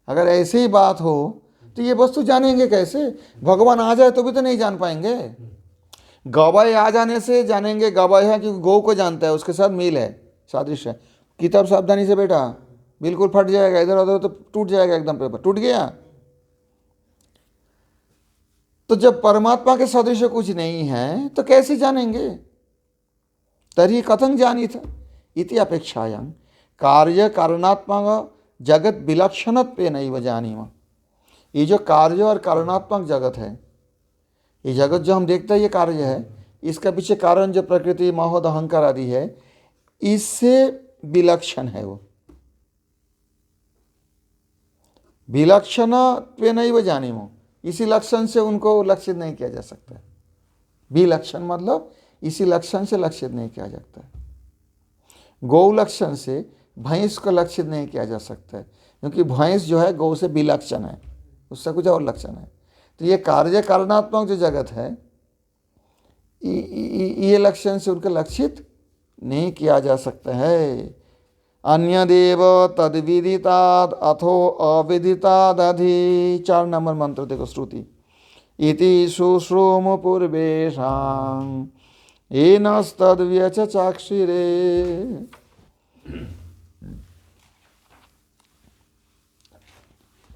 अगर ऐसी ही बात हो तो ये वस्तु जानेंगे कैसे? भगवान आ जाए तो भी तो नहीं जान पाएंगे। गवाय आ जाने से जानेंगे गवाय है, क्योंकि गौ को जानता है, उसके साथ मील है, सादृश्य है। किताब सावधानी से बेटा, बिल्कुल फट जाएगा, इधर उधर तो टूट जाएगा, एकदम पेपर टूट गया। तो जब परमात्मा के सदृश कुछ नहीं है तो कैसे जानेंगे? तर्हि कथं जानीथ इति अपेक्षायां कार्य कारणात्मक जगत विलक्षणत्वेनैव जानीमः। ये जो कार्य और कारणात्मक जगत है, ये जगत जो हम देखते हैं ये कार्य है, इसका पीछे कारण जो प्रकृति महोद अहंकार आदि है, इससे विलक्षण है। वो विलक्षणत्वेनैव जानीमः, इसी लक्षण से उनको लक्षित नहीं किया जा सकता। विलक्षण मतलब इसी लक्षण से लक्षित नहीं किया जाता है। गौ लक्षण से भैंस को लक्षित नहीं किया जा सकता है, क्योंकि भैंस जो है गौ से विलक्षण है, उससे कुछ और लक्षण है। तो ये कार्य कारणात्मक जो जगत है, ये लक्षण से उनका लक्षित नहीं किया जा सकता है। अन्यदेव तद्विदिताद अथो अविदितादधि, 4 नंबर मंत्र देखो, श्रुति इति शुश्रूम पूर्वेषां येनस्तद्व्यचचाक्षिरे।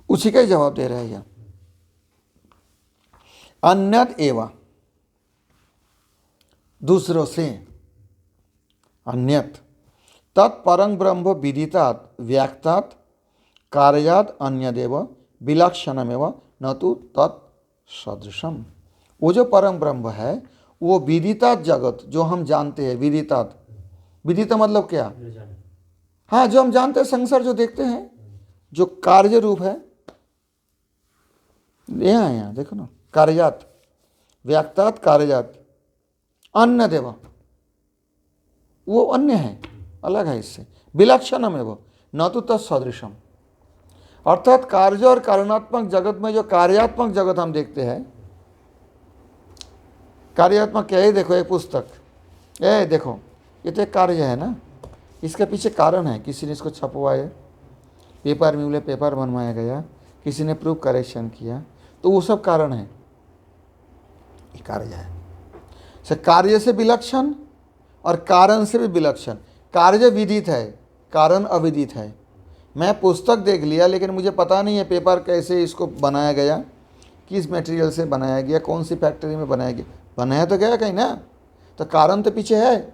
उसी का ही जवाब दे रहा है यह। अन्यत एवं, दूसरों से, अन्यत तत्परं ब्रह्म विदितात् व्याख्यात कार्यात् अन्यदेव विलक्षणमेव न तो तत्सदृशम। वो जो परम ब्रह्म है, वो विदितात् जगत जो हम जानते हैं, विदितात्, विदिता मतलब क्या? हाँ, जो हम जानते हैं, संसार जो देखते हैं, जो कार्य रूप है, यहाँ देखो ना, कार्यात व्याख्यात कार्यात अन्य देव, वो अन्य है, अलग है इससे, विलक्षणम है वो, न तो तत्सदृशम। अर्थात कार्य और कारणात्मक जगत में जो कार्यात्मक जगत हम देखते हैं, कार्यात्मक क्या है? देखो ये पुस्तक, ये देखो, ये तो एक कार्य है ना, इसके पीछे कारण है, किसी ने इसको छपवाया, पेपर में पेपर बनवाया गया, किसी ने प्रूफ करेक्शन किया, तो वो सब कारण है, ये कार्य है। कार्य से विलक्षण और कारण से भी विलक्षण। कार्य विदित है, कारण अविदित है। मैं पुस्तक देख लिया, लेकिन मुझे पता नहीं है पेपर कैसे इसको बनाया गया, किस मटेरियल से बनाया गया, कौन सी फैक्ट्री में बनाया गया, बनाया तो गया कहीं ना, तो कारण तो पीछे है,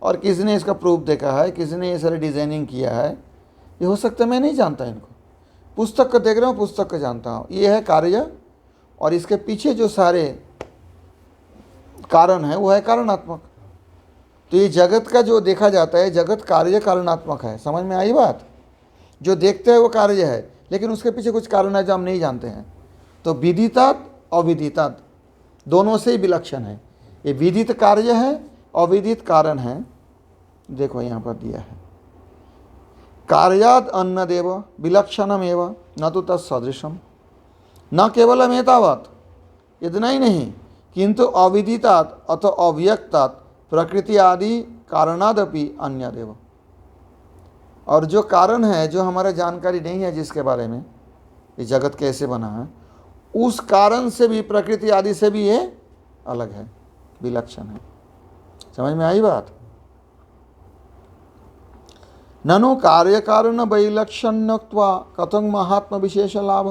और किसी ने इसका प्रूफ देखा है, किसी ने ये सारी डिजाइनिंग किया है। ये हो सकता है मैं नहीं जानता इनको, पुस्तक को देख रहा हूँ, पुस्तक को जानता हूँ, ये है कार्य, और इसके पीछे जो सारे कारण है वो है कारणात्मक। तो ये जगत का जो देखा जाता है, जगत कार्य कारणात्मक है। समझ में आई बात? जो देखते हैं वो कार्य है, लेकिन उसके पीछे कुछ कारण है जो हम नहीं जानते हैं। तो विदितात् अविदितात् दोनों से ही विलक्षण है। ये विदित कार्य है, अविदित कारण है। देखो यहाँ पर दिया है, कार्याद अन्नदेव विलक्षणम एवं न तो तत्सदृशम। न केवलम एतावत्, इतना ही नहीं, किंतु अविदितात् अथवा अव्यक्तात् प्रकृति आदि कारणादपि अन्यदेव। और जो कारण है, जो हमारे जानकारी नहीं है, जिसके बारे में ये जगत कैसे बना है, उस कारण से भी, प्रकृति आदि से भी ये अलग है, विलक्षण है। समझ में आई बात? ननु कार्य कारण वैलक्षण्यत्वा कथं महात्मा विशेष लाभ।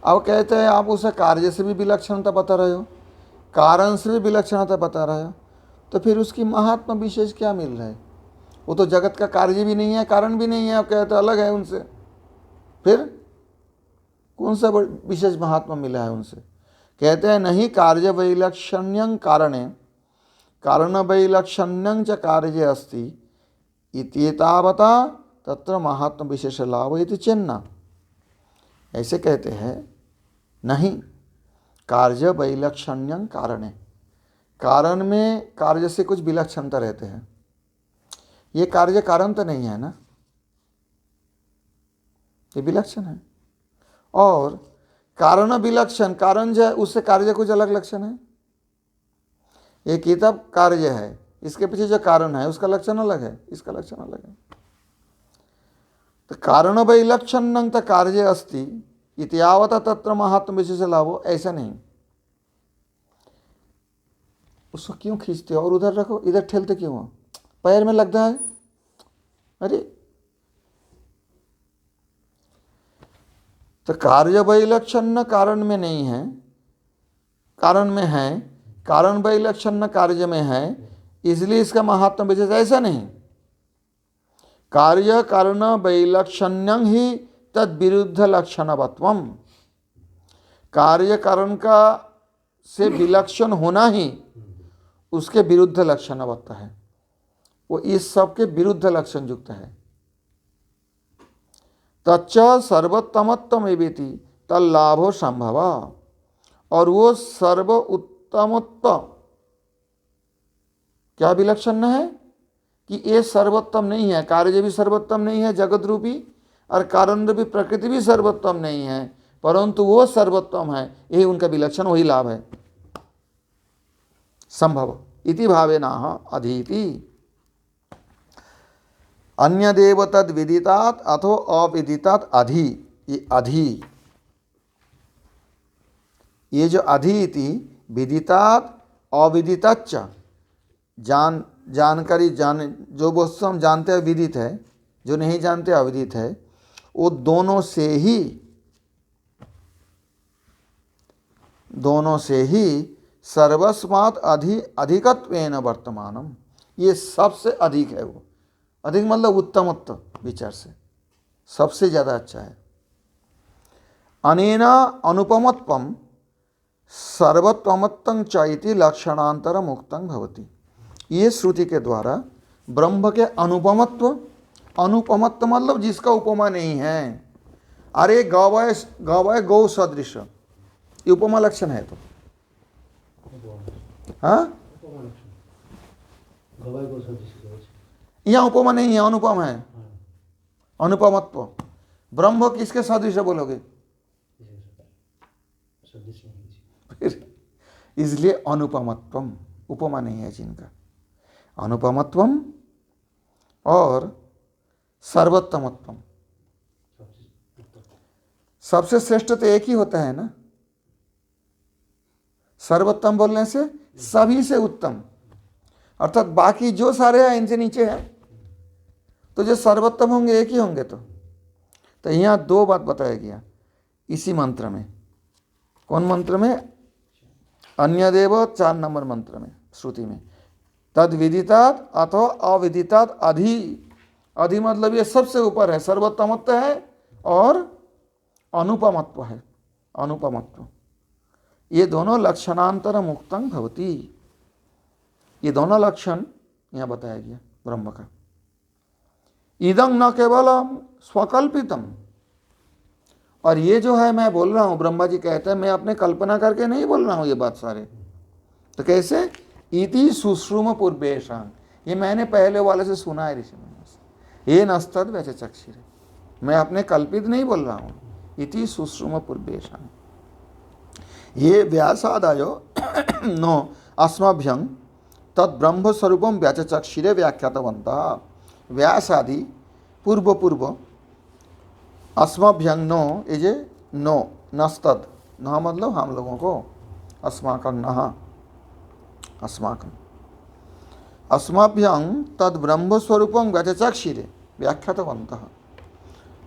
अब कहते हैं आप उसे कार्य से भी विलक्षणता बता रहे हो, कारण से भी विलक्षणता बता रहे हो, तो फिर उसकी महात्मा विशेष क्या मिल रहा है? वो तो जगत का कार्य भी नहीं है, कारण भी नहीं है, आप कहते अलग है उनसे, फिर कौन सा विशेष महात्मा मिला है उनसे? कहते हैं नहीं, कार्य वैलक्षण्यं कारणे कारण वैलक्षण्यं च कार्ये अस्ति इत्येतावता तत्र महात्मा विशेष लाभ इति चिन्ना। ऐसे कहते हैं नहीं, कार्य वैलक्षण्यं कारणे, कारण में कार्य से कुछ विलक्षणता रहते हैं। ये कार्य कारण तो नहीं है ना, ये विलक्षण है। और कारण विलक्षण, कारण जो है उससे कार्य कुछ अलग लक्षण है। ये किताब कार्य है, इसके पीछे जो कारण है उसका लक्षण अलग है, इसका लक्षण अलग है। तो कारण वैलक्षण्यं च कार्ये अस्ति इत्यावता तत्र महात्म विशेष लाभो, ऐसा नहीं। उसको क्यों खींचते हो और उधर रखो, इधर ठेलते क्यों हो? पैर में लगता है, अरे। तो कार्य वैलक्षण्य कारण में नहीं है, कारण में है, कारण वैलक्षण्य कार्य में है, इसलिए इसका महात्म विशेष, ऐसा नहीं। कार्य कारण वैलक्षण्यं ही तद विरुद्ध लक्षणवत्वम, कार्य कारण का से विलक्षण होना ही उसके विरुद्ध लक्षणवत्व है, वो इस सब के विरुद्ध लक्षण युक्त है। तच्च सर्वोत्तमत्वम एवेति तल्लाभो संभव, और वो सर्व उत्तमत्व क्या विलक्षण है कि ये सर्वोत्तम नहीं है, कार्य भी सर्वोत्तम नहीं है जगत रूपी, और कारण रूपी प्रकृति भी सर्वोत्तम नहीं है, परंतु वो सर्वोत्तम है, यही उनका विलक्षण, वही लाभ है। संभव इति भावेनाह अधीति अन्यदेव तद विदितात् अथो अविदितात् अधि। ये अधि, ये जो अधि इति विदितात् अविदिताच्च, जानकारी जो वस्तु हम जानते हैं विदित है, जो नहीं जानते अविदित है, वो दोनों से ही सर्वस्मात् अधिकत्वेन वर्तमानम, ये सबसे अधिक है। वो अधिक मतलब उत्तमत्व विचार से सबसे ज़्यादा अच्छा है। अनेना अनुपमत्वम सर्वत्वमत्तं च इति लक्षणांतर मुक्तं भवति। ये श्रुति के द्वारा ब्रह्म के अनुपमत्व, अनुपमत्व मतलब जिसका उपमा नहीं है। अरे गवय गौ सदृश, ये उपमा लक्षण है। तो हाँ, यहाँ उपमा नहीं है, अनुपम है, अनुपमत्व। ब्रह्म किसके सदृश बोलोगे? इसलिए अनुपमत्वम, उपमा नहीं है जिनका। अनुपमत्वम और सर्वोत्तमत्वम, सबसे श्रेष्ठ तो एक ही होता है ना। सर्वोत्तम बोलने से सभी से उत्तम, अर्थात बाकी जो सारे हैं इनसे नीचे है, तो जो सर्वोत्तम होंगे एक ही होंगे। तो यहाँ दो बात बताया गया इसी मंत्र में। कौन मंत्र में? अन्यदेव 4 नंबर मंत्र में, श्रुति में। तद विदितात् अथवा अविदितात् अधि, अधि मतलब ये सबसे ऊपर है, सर्वोत्तमत्व है और अनुपमत्व है, अनुपमत्व। ये दोनों लक्षणांतर मुक्तं भवति, ये दोनों लक्षण यहाँ बताया गया ब्रह्म का। इदं न केवलम स्वकल्पितम, और ये जो है मैं बोल रहा हूँ, ब्रह्मा जी कहते हैं मैं अपने कल्पना करके नहीं बोल रहा हूँ ये बात सारे। तो कैसे? इति सुश्रुम पूर्वेशां, ये मैंने पहले वाले से सुना है ऋषि मुनि से। ये नस्तद वैसे चक्षिरे, मैं अपने कल्पित नहीं बोल रहा हूँ, इति सुश्रुम पूर्वेशं। ये व्यासादयो नो अस्मभ्यं तद ब्रह्म स्वरूपम व्याचचक्षिरे व्याख्यातवन्तः। व्यासादि पूर्व पूर्व अस्मभ्यं नो इजे नो नस्तद, न मतलब हम लोगों को, अस्माकं नः अस्माकं, अस्मभ्यं तद ब्रह्म स्वरूपम व्याचचक्षिरे व्याख्यातवन्तः।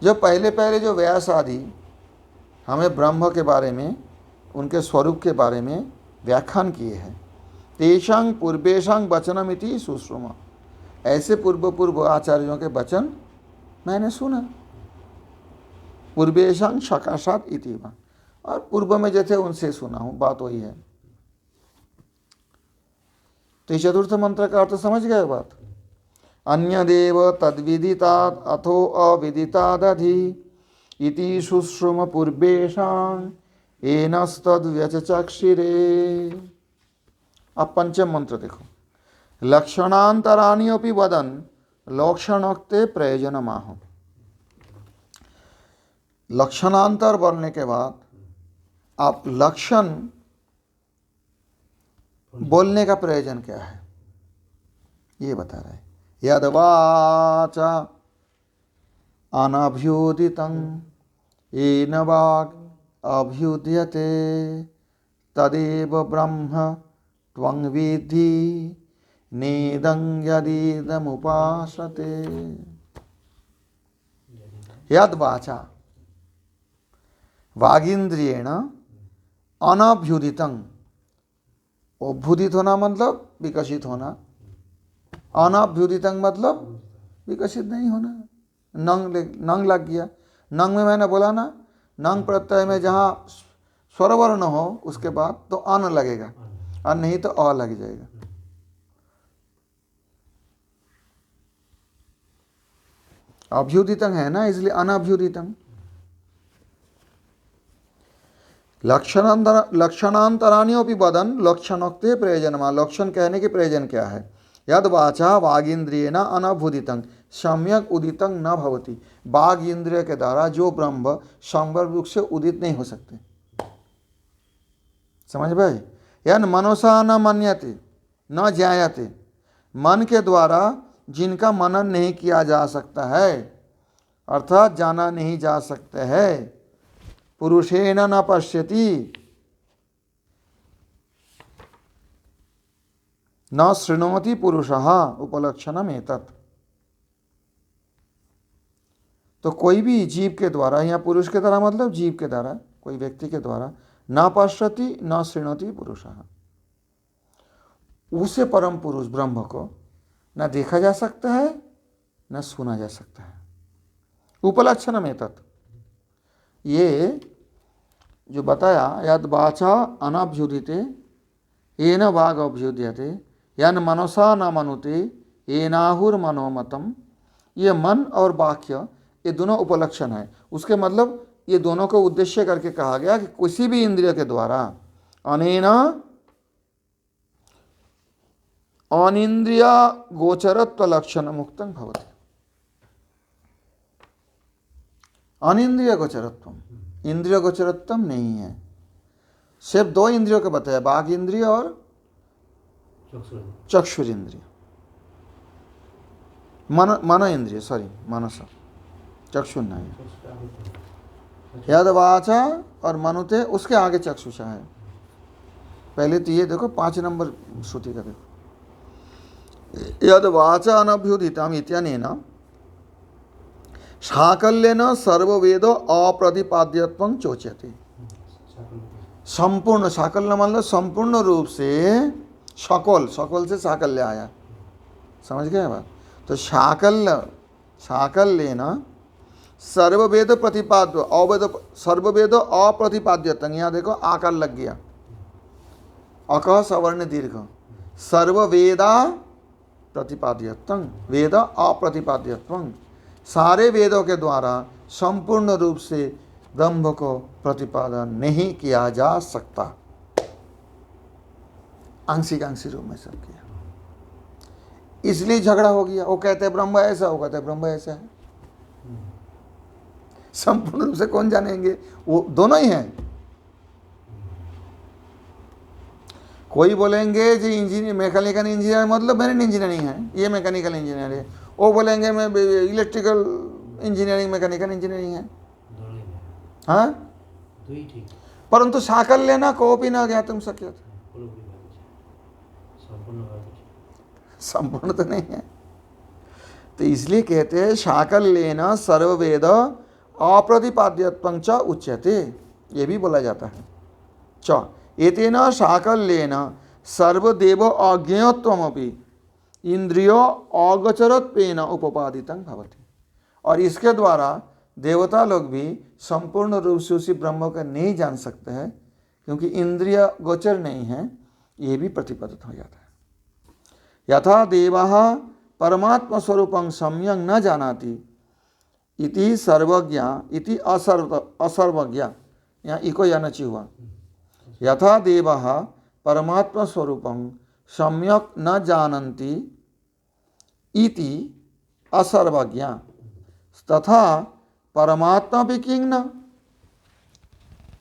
जो पहले पहले जो व्यास आदि हमें ब्रह्म के बारे में, उनके स्वरूप के बारे में व्याख्यान किए हैं। तेषां पूर्वेषां वचनमिति सुश्रुम, ऐसे पूर्व पूर्व आचार्यों के वचन मैंने सुना। पूर्वेषां सकाशात इति वा, और पूर्व में जैसे उनसे सुना हूँ, बात वही है। तो चतुर्थ मंत्र का अर्थ समझ गए बात। अन्यदेव तद्विदितात् अथो अविदितादधि इति शुश्रुम पूर्वेषां एनस्तद्व्यचचक्षिरे। अब पंचम मंत्र देखो। लक्षणांतराणि अपि वदन् लक्षणोक्ते प्रयोजनमाह। लक्षणांतर बोलने के बाद आप लक्षण बोलने का प्रयोजन क्या है ये बता रहे हैं। यद्वाचा अनभ्युदितं येन वाक् अभ्युद्यते तदेव ब्रह्म त्वं विद्धि नेदं यदिदमुपासते। यद्वाचा वागींद्रियेण अनभ्युदितं, अभ्युदित होना मतलब विकसित होना, अनभ्युदितं मतलब विकसित नहीं होना। नंग लग गया, नंग में मैंने बोला ना, नंग प्रत्यय में जहाँ स्वरवर्ण हो उसके बाद तो अन लगेगा, और नहीं तो अ लग जाएगा। अभ्युदितं है ना, इसलिए अनभ्युदितं। लक्षणांतराणि अपि वदन् लक्षणोक्ते प्रयोजनमा, लक्षण कहने के प्रयोजन क्या है। यद वाचा वागींद्रियेण अनभुदितं सम्यक उदितं न भवति, वाग इंद्रिय के द्वारा जो ब्रह्म सम्यक रूप से उदित नहीं हो सकते। समझ भाई। यन मनसा न मन्यते न ज्ञायते, मन के द्वारा जिनका मनन नहीं किया जा सकता है, अर्थात जाना नहीं जा सकता है। पुरुषेण न पश्यति न शृणोति पुरुषः उपलक्षणम एतत्। तो कोई भी जीव के द्वारा, या पुरुष के द्वारा मतलब जीव के द्वारा, कोई व्यक्ति के द्वारा न पश्यति न शृणोति पुरुषः, उसे परम पुरुष ब्रह्म को न देखा जा सकता है न सुना जा सकता है। उपलक्षणम एतत्, ये जो बताया, यद वाचा अनभ्युदिते येन वाग अभ्युद्यते यन मनसा न मनुते येनाहुर मनोमतम, ये मन और वाक्य ये दोनों उपलक्षण है। उसके मतलब ये दोनों को उद्देश्य करके कहा गया कि किसी भी इंद्रिय के द्वारा अनेन अनिंद्रिय गोचरत्व लक्षण मुक्तं भवति। अनिंद्रिय गोचरत्व, इंद्रिय गोचरत्व नहीं है। सिर्फ दो इंद्रियों का बताया, बाघ इंद्रिय और चक्षुर इंद्रिय, मन इंद्रिय, सॉरी मनस, चक्षुर नहीं। यद वाचा और मनुते, उसके आगे चक्षुषा है। पहले तो ये देखो 5 नंबर श्रुति का देखो। यद वाचा अनभ्युदितम इत्यनेन साकल्येन सर्ववेद अप्रतिपाद्यत्वं चोच्यते। संपूर्ण, साकल्य मतलब संपूर्ण रूप से, सकल, सकल से साकल्य आया, समझ गए बात। तो साकल्येन सर्ववेद प्रतिपाद्य, अवेद सर्ववेद अप्रतिपाद्यत्वं, यहाँ देखो आकार लग गया, अक सवर्ण दीर्घ, सर्ववेदा प्रतिपाद्यत्वं, वेद अप्रतिपाद्यत्वं, सारे वेदों के द्वारा संपूर्ण रूप से ब्रह्म को प्रतिपादन नहीं किया जा सकता। आंशिक रूप में सब किया, इसलिए झगड़ा हो गया। वो कहते हैं ब्रह्म ऐसा, वो कहते हैं ब्रह्म ऐसा है। संपूर्ण रूप से कौन जानेंगे, वो दोनों ही हैं। कोई बोलेंगे जी इंजीनियर मैकेनिकल इंजीनियर मतलब मेरिन इंजीनियरिंग है, ये मैकेनिकल इंजीनियर है। वो बोलेंगे मैं इलेक्ट्रिकल इंजीनियरिंग मैकेनिकल इंजीनियरिंग है। दोनों ही हैं। हाँ, दो ही ठीक। परंतु साकल्य न कोऽपि न ज्ञातुं शक्यते, पूर्वपूर्वी भाव संपूर्ण भाव संपूर्ण तो नहीं है। तो इसलिए कहते हैं साकल्येन सर्ववेद अप्रतिपाद्यत्वं च उच्यते, ये भी बोला जाता है। च एतेन साकल्येन सर्वदेव अज्ञेयत्वमपि इंद्रियो अगोचरत्वेन उपपादितं भवति। और इसके द्वारा देवता लोग भी संपूर्ण रूप से उसी ब्रह्म को नहीं जान सकते हैं, क्योंकि इंद्रिय गोचर नहीं है, ये भी प्रतिपादित हो जाता है। यथा देवाः परमात्मा स्वरूपं सम्यक् न जानाति इति सर्वज्ञ इति असर्वज्ञ, यहाँ इको या नची हुआ। यथा देवाः परमात्मा स्वरूपं सम्यक् न जानन्ति इति असर्वज्ञ तथा परमात्मा भी किंग न।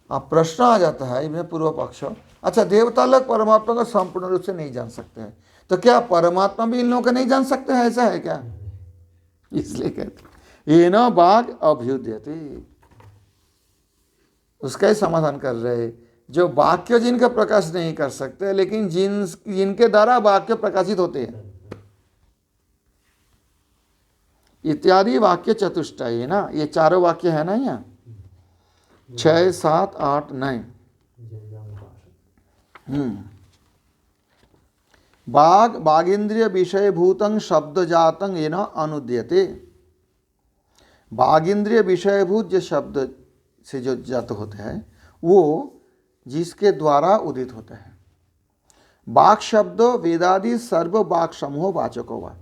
अब प्रश्न आ जाता है इनमें पूर्व पक्ष, अच्छा देवता लोग परमात्मा को संपूर्ण रूप से नहीं जान सकते हैं, तो क्या परमात्मा भी इन लोगों को नहीं जान सकते हैं, ऐसा है क्या? इसलिए कहते येन वाक् अभ्युद्यते, उसका ही समाधान कर रहे। जो वाक्य जिनका प्रकाश नहीं कर सकते, लेकिन जिनके द्वारा वाक्य प्रकाशित होते हैं, इत्यादि वाक्य चतुष्टय है ना, ये चारों वाक्य है ना, यहाँ 6, 7, 8, 9। बागेन्द्रिय विषय भूतं शब्द जातं येन अनुद्यते। बागेन्द्रिय विषयभूत जो शब्द से जो जात होते हैं, वो जिसके द्वारा उदित होते हैं। बाक शब्द वेदादि सर्व बाक समूह वाचको वा।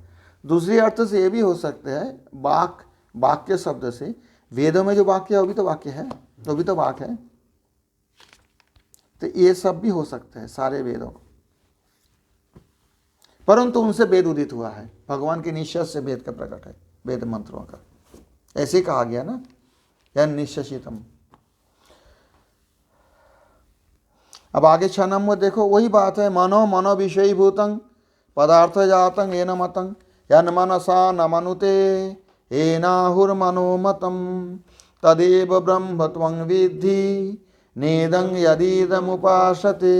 दूसरी अर्थ से ये भी हो सकते हैं, बाक वाक्य शब्द से वेदों में जो वाक्य है वो भी तो वाक्य है, वो भी तो वाक है। तो ये सब भी हो सकते हैं सारे वेदों, परंतु उनसे वेद उदित हुआ है, भगवान के निश्चय से वेद का प्रकट है, वेद मंत्रों का, ऐसे कहा गया ना, या निश्चितम। अब आगे 6 नंबर देखो, वही बात है, मनो मनो विषयीभूतं पदार्थ जातं येन मतं यन मनसा न मनुते येनाहुर्मनोमतं तदेव ब्रह्म त्वं विद्धि नेदं यदीदमुपासते।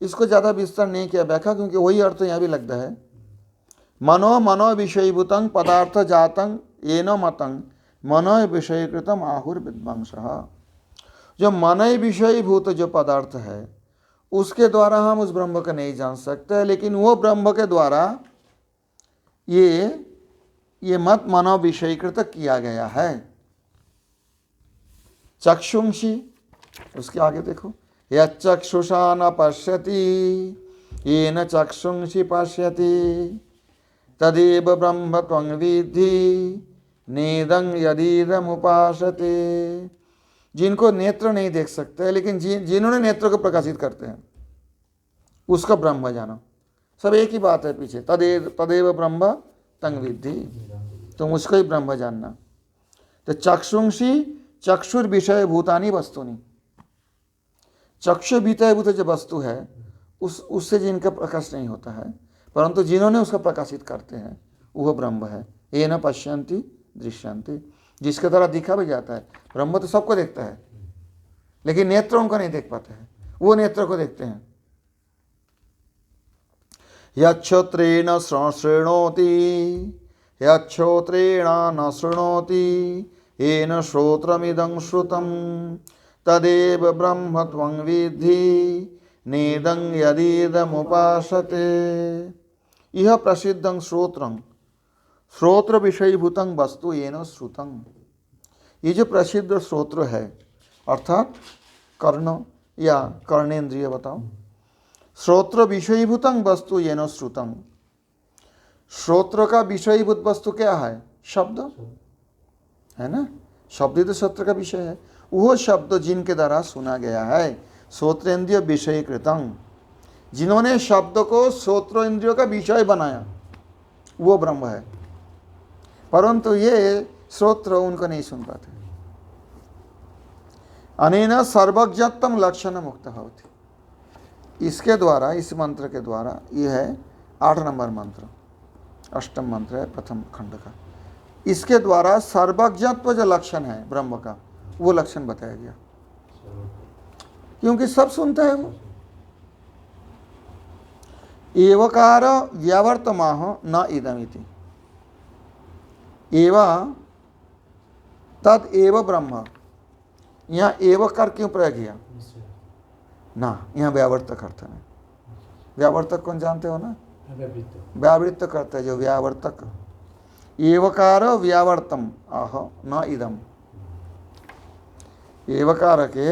इसको ज़्यादा विस्तार नहीं किया व्याख्या, क्योंकि वही अर्थ यहाँ भी लगता है। मनो मनो विषयीभूतं पदार्थ जातं येन मतं मनो विषयीकृतम आहुर्विद्वांसः। जो मन विषयीभूत जो पदार्थ है, उसके द्वारा हम उस ब्रह्म को नहीं जान सकते, लेकिन वो ब्रह्म के द्वारा ये मत मनो विषयीकृत किया गया है। चक्षुंषि, उसके आगे देखो, यच्चक्षुषा न पश्यति येन चक्षुंषि पश्यति तदेव ब्रह्म त्वं विद्धि नेदं यदीदम् उपासते। जिनको नेत्र नहीं देख सकते, लेकिन जिन्होंने नेत्र को प्रकाशित करते हैं, उसका ब्रह्म जानो। सब एक ही बात है पीछे, तदेव ब्रह्म तं विद्धि, तुम उसको ही ब्रह्म जानना। तो चक्षुंषि चक्षुर विषय भूतानि वस्तुनि, चक्षु विषयभूत जो वस्तु है उससे जिनका प्रकाश नहीं होता है, परंतु जिन्होंने उसका प्रकाशित करते हैं वह ब्रह्म है। ये न पश्यन्ति दृश्यन्ति, जिसके द्वारा दिखा भी जाता है। ब्रह्म तो सबको देखता है, लेकिन नेत्र उनको नहीं देख पाते हैं, वो नेत्र को देखते हैं। यच्छ्रोत्रेण शृणोति यच्छ्रोत्रेण न शृणोति येन श्रोत्रमिदं श्रुतं तदेव ब्रह्म त्वं विद्धि नेदं यदीदमुपासते। यह प्रसिद्धं श्रोत्रं श्रोत्र विषयीभूतं वस्तु येन श्रुतं। ये जो प्रसिद्ध श्रोत्र है, अर्थात कर्ण या कर्णेन्द्रिय, बताओ, श्रोत्र विषयीभूतं वस्तु येन श्रुतं। श्रोत्र का विषयीभूत वस्तु क्या है? शब्द है ना, शब्द तो श्रोत्र का विषय है। वह शब्द जिनके द्वारा सुना गया है, श्रोत्रेन्द्रिय विषयीकृतं, जिन्होंने शब्द को श्रोत्र इंद्रियों का विषय बनाया, वो ब्रह्म है। परंतु ये श्रोत्र उनको नहीं सुन पाते, अनेन सर्वज्ञत्वम लक्षण मुक्त होती। इसके द्वारा, इस मंत्र के द्वारा, ये है 8 नंबर मंत्र, अष्टम मंत्र है प्रथम खंड का। इसके द्वारा सर्वज्ञत्व जो लक्षण है ब्रह्म का, वो लक्षण बताया गया, क्योंकि सब सुनता है वो। एवकार व्यावर्तमाह न इदमिति, एव तद एव ब्रह्म। यहाँ एवकार क्यों प्रयोग किया निश्चय। ना, यहाँ व्यावर्तक अर्थ है। व्यावर्तक कौन जानते हो ना? अव्यवृत्त। व्यावृत्त करते जो व्यावर्तक। एवकार व्यावर्तम आह न इदम, एवकार के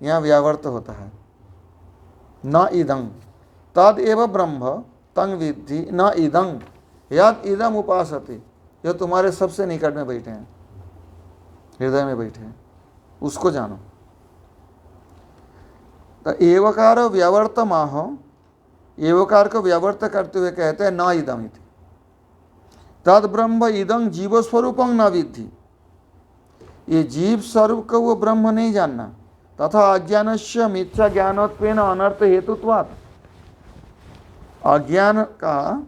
यहाँ व्यावर्त होता है, न इदं तद एव ब्रह्म तंग विद्धि न इदं यद इदम उपासते, जो तुम्हारे सबसे निकट में बैठे हैं, हृदय में बैठे हैं, उसको जानो। तो एवकार व्यावर्तमाह, एवकार को व्यावर्त करते हुए कहते हैं न इदम इति, तद ब्रह्म इदं जीव स्वरूपं न विद्धि, ये जीव स्वरूप को वो ब्रह्म नहीं जानना। तथा अज्ञानस्य मिथ्या ज्ञानत्वेन अनर्थ हेतुत्वात्, अज्ञान का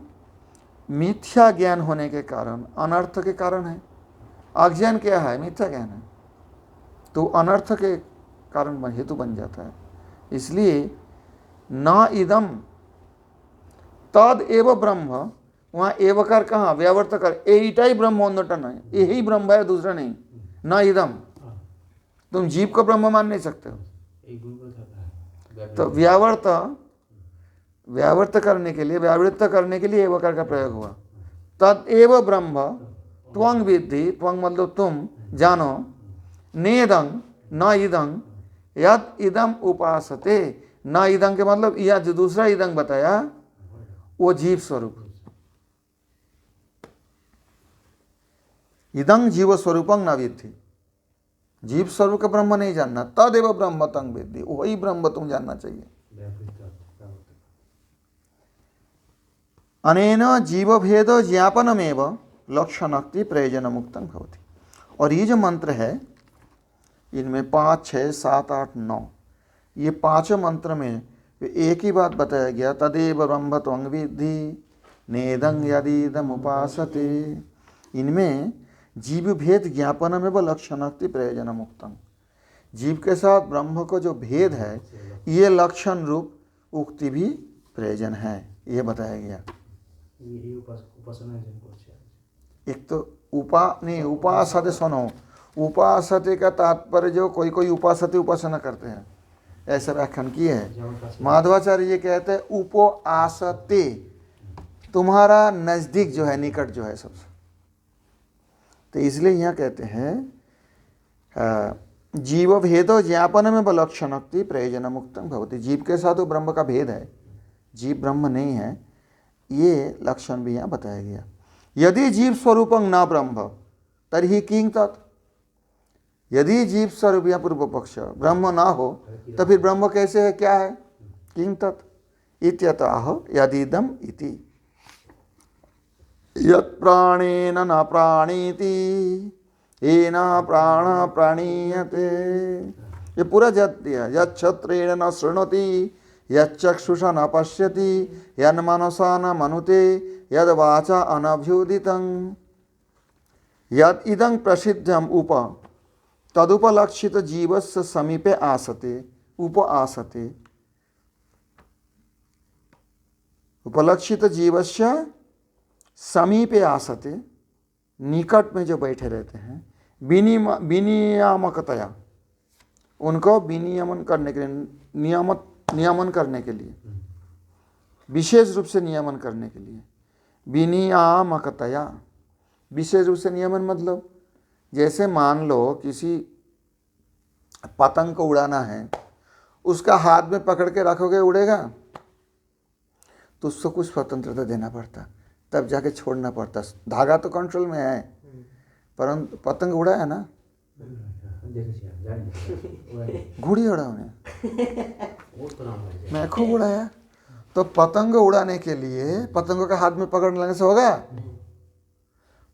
मिथ्या ज्ञान होने के कारण अनर्थ के कारण है। अज्ञान क्या है? मिथ्या ज्ञान है, तो अनर्थ के कारण हेतु बन जाता है। इसलिए न इदम तद एव ब्रह्म, वहाँ एवकार कहाँ? व्यावर्त कर, यही ब्रह्म अन्यतम है, यही ब्रह्म है, दूसरा नहीं। न इदम, तुम जीव को ब्रह्म मान नहीं सकते हो। एक गुण का था है। तो व्यावर्त करने के लिए, व्यावृत्त करने के लिए एवकार का प्रयोग हुआ। तद एव ब्रह्म त्वंग विद्धि, त्वंग मतलब तुम जानो, नेदं न इदं यद इदम उपासते, न इदं के मतलब यह जो दूसरा इदं बताया वो जीव स्वरूप, इदं जीव स्वरूपं न विद्धि, जीव स्वरूप का ब्रह्म नहीं जानना। तदेव ब्रह्म तंग विद्धि, वही ब्रह्म तुम जानना चाहिए। अनेन जीव भेद ज्ञापनमेव लक्षणक्ति प्रयोजन मुक्तं भवति। और ये जो मंत्र है, इनमें 5, 6, 7, 8, 9, ये पांचों मंत्र में एक ही बात बताया गया, तदेव ब्रह्म त्वं विद्धि नेदं यदीदम उपासते। इनमें जीव भेद ज्ञापन में व लक्षणक्ति प्रयोजन मुक्तम, जीव के साथ ब्रह्म को जो भेद है, ये लक्षण रूप उक्ति भी प्रयोजन है, ये बताया गया। ये उपासना है जिनको अच्छा। एक तो उपासते, सुनो, उपासते का तात्पर्य जो कोई उपासते उपासना करते हैं, ऐसा व्याख्यान किए है। माधवाचार्य ये कहते हैं उपआसते, तुम्हारा नजदीक जो है, निकट जो है सबसे। तो इसलिए यहाँ कहते हैं जीव भेदो ज्ञापन में लक्षणक्ति प्रयोजन मुक्तम भवति, जीव के साथ वो ब्रह्म का भेद है, जीव ब्रह्म नहीं है, ये लक्षण भी यहाँ बताया गया। यदि जीव स्वरूपं न ब्रह्म तर्हि किं तत्, यदि जीव स्वरूप या पूर्व पक्ष ब्रह्म ना हो तो फिर ब्रह्म कैसे है, क्या है? किं तत् इत्यतः यदिदम इति, यत् प्राणेन न प्राणीति येन प्राण प्राणीयते, ये पूरा जत दिया। यत् क्षत्रेण न शृणोति, यच्चक्षुषा न पश्यति, यन्मनसा न मनुते, यद् वाचा अनभ्युदितं, यद् इदं प्रसिद्धम उप तदुपलक्षित जीवस्य समीपे आसते, उप आसते, उपलक्षित जीवस्य समीपे आसते, निकट में जो बैठे रहते हैं, विनियामकतया, उनको विनियमन करने के लिए, नियमन करने के लिए, विशेष रूप से नियमन करने के लिए, विनियामकतया, विशेष रूप से नियमन मतलब जैसे मान लो किसी पतंग को उड़ाना है, उसका हाथ में पकड़ के रखोगे उड़ेगा, तो उसको कुछ स्वतंत्रता देना पड़ता, तब जाके छोड़ना पड़ता। धागा तो कंट्रोल में है, परंतु पतंग उड़ाया ना, घुड़ी उड़ा उन्हें, मैं खूब उड़ाया, तो पतंग उड़ाने के लिए पतंगों का हाथ में पकड़ लेने से होगा,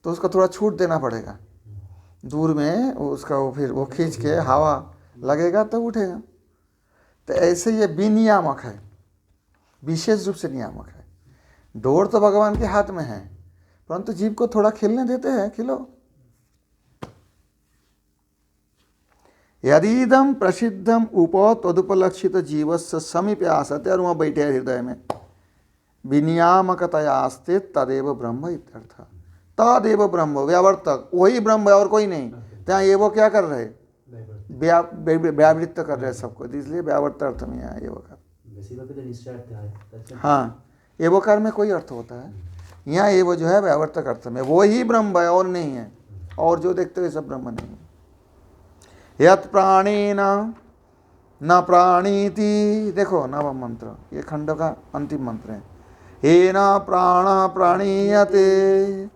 तो उसको थोड़ा छूट देना पड़ेगा। दूर में उसका वो फिर वो खींच के हवा लगेगा तब उठेगा। तो ऐसे ये विनियामक है, विशेष रूप से नियामक है। डोर तो भगवान के हाथ में है, परंतु जीव को थोड़ा खेलने देते हैं, खिलो। यदीदम प्रसिद्धम उप तदुपलक्षित जीवस्य समीपे आसते, और वहाँ बैठे हैं हृदय में, विनियामकतया आस्ते तदेव ब्रह्म इत्यर्थ। तदेव ब्रह्म, व्यावर्तक, वही ब्रह्म है और कोई नहीं। तो ये वो क्या कर रहे, व्यावृत्त कर रहे हैं सबको, इसलिए व्यावर्त अर्थ में यहाँ एवोकार। हाँ, एवोकार में कोई अर्थ होता है, यहाँ एवो जो है व्यावर्तक अर्थ में, वो ही ब्रह्म है और नहीं है, और जो देखते हुए सब ब्रह्म नहीं है। यत् प्राणेन न प्राणीति, देखो नवम मंत्र, ये खंड का अंतिम मंत्र है। येन प्राण प्राणीयते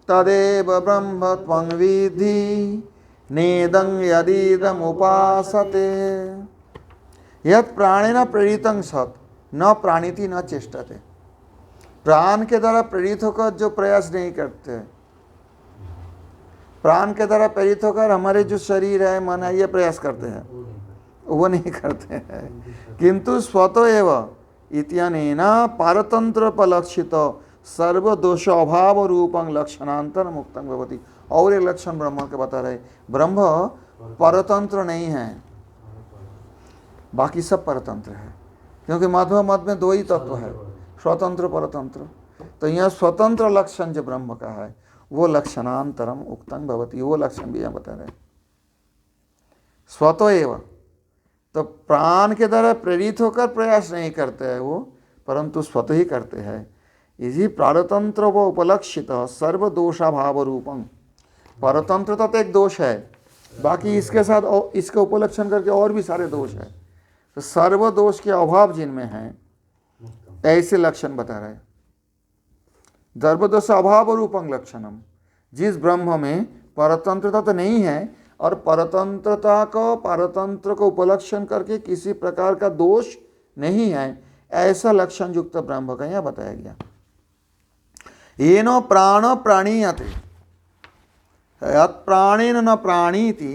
तदेव ब्रह्म त्वं विद्धि नेदं यदीदम उपासते। यत् प्राणेन प्रेरितं सत् न प्राणीति न चेष्टते। प्राण के द्वारा प्रेरित होकर जो प्रयास नहीं करते, प्राण के द्वारा प्रेरित होकर हमारे जो शरीर है, मन है, ये प्रयास करते हैं, वो नहीं करते हैं। किंतु स्वतो एव इत्यनेन पारतंत्रोपलक्षित सर्वदोष अभाव रूपं लक्षणांतर मुक्तं भवति। और एक लक्षण ब्रह्म के बता रहे, ब्रह्म परतंत्र नहीं है, बाकी सब परतंत्र है, क्योंकि माधव मत में दो ही तत्व है, स्वतंत्र परतंत्र। तो यहाँ स्वतंत्र लक्षण जो ब्रह्म का है वो लक्षणांतरम उक्तं भवति, वो लक्षण भी यहाँ बता रहे। स्वतो एव, तो प्राण के द्वारा प्रेरित होकर प्रयास नहीं करते हैं वो, परंतु स्वतः ही करते हैं। इसी प्राणतंत्र व उपलक्षित सर्वदोषाभाव रूपं, परतंत्रता तो एक दोष है, बाकी इसके साथ इसका उपलक्षण करके और भी सारे दोष है। तो सर्वदोष के अभाव जिनमें हैं, ऐसे लक्षण बता रहे। सर्वदोष अभाव रूपं लक्षणम, जिस ब्रह्म में परतंत्रता तो नहीं है और परतंत्रता को, परतंत्र को उपलक्षण करके किसी प्रकार का दोष नहीं है, ऐसा लक्षण युक्त ब्रह्म का यहाँ बताया गया। येनो प्राण प्राणीयते, यत् प्राणेन न प्राणीति,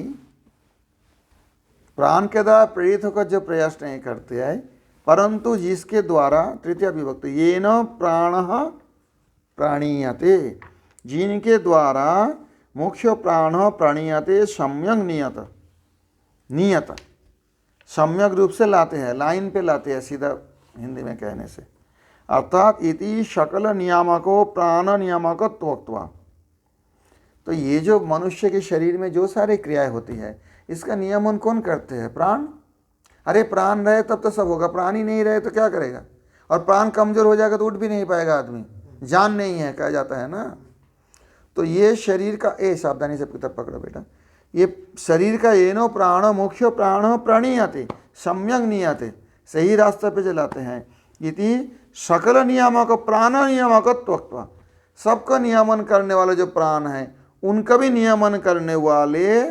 प्राण के द्वारा प्रेरित होकर जो प्रयास नहीं करते हैं, परंतु जिसके द्वारा, तृतीय विभक्ति, येन प्राणः प्राणीयते, जिनके द्वारा मुख्य प्राण प्राणीयते सम्यक नियत, सम्यक रूप से लाते हैं, लाइन पे लाते हैं, सीधा हिंदी में कहने से। अर्थात इति सकल नियामको प्राण नियामकत्वक्त्वा, तो ये जो मनुष्य के शरीर में जो सारी क्रियाएं होती है, इसका नियमन कौन करते हैं? प्राण। अरे प्राण रहे तब तो सब होगा, प्राण ही नहीं रहे तो क्या करेगा? और प्राण कमजोर हो जाएगा तो उठ भी नहीं पाएगा आदमी, जान नहीं है कहा जाता है ना। तो ये शरीर का, सावधानी से किताब पकड़ो बेटा, ये शरीर का येनो प्राण मुख्य प्राण प्राणीयते सम्यक नियते, सही रास्ते पे चलाते हैं। इति सकल नियामक प्राण नियामकत्वक्त्वा, सबका नियमन करने वाले जो प्राण है उनका भी नियमन करने वाले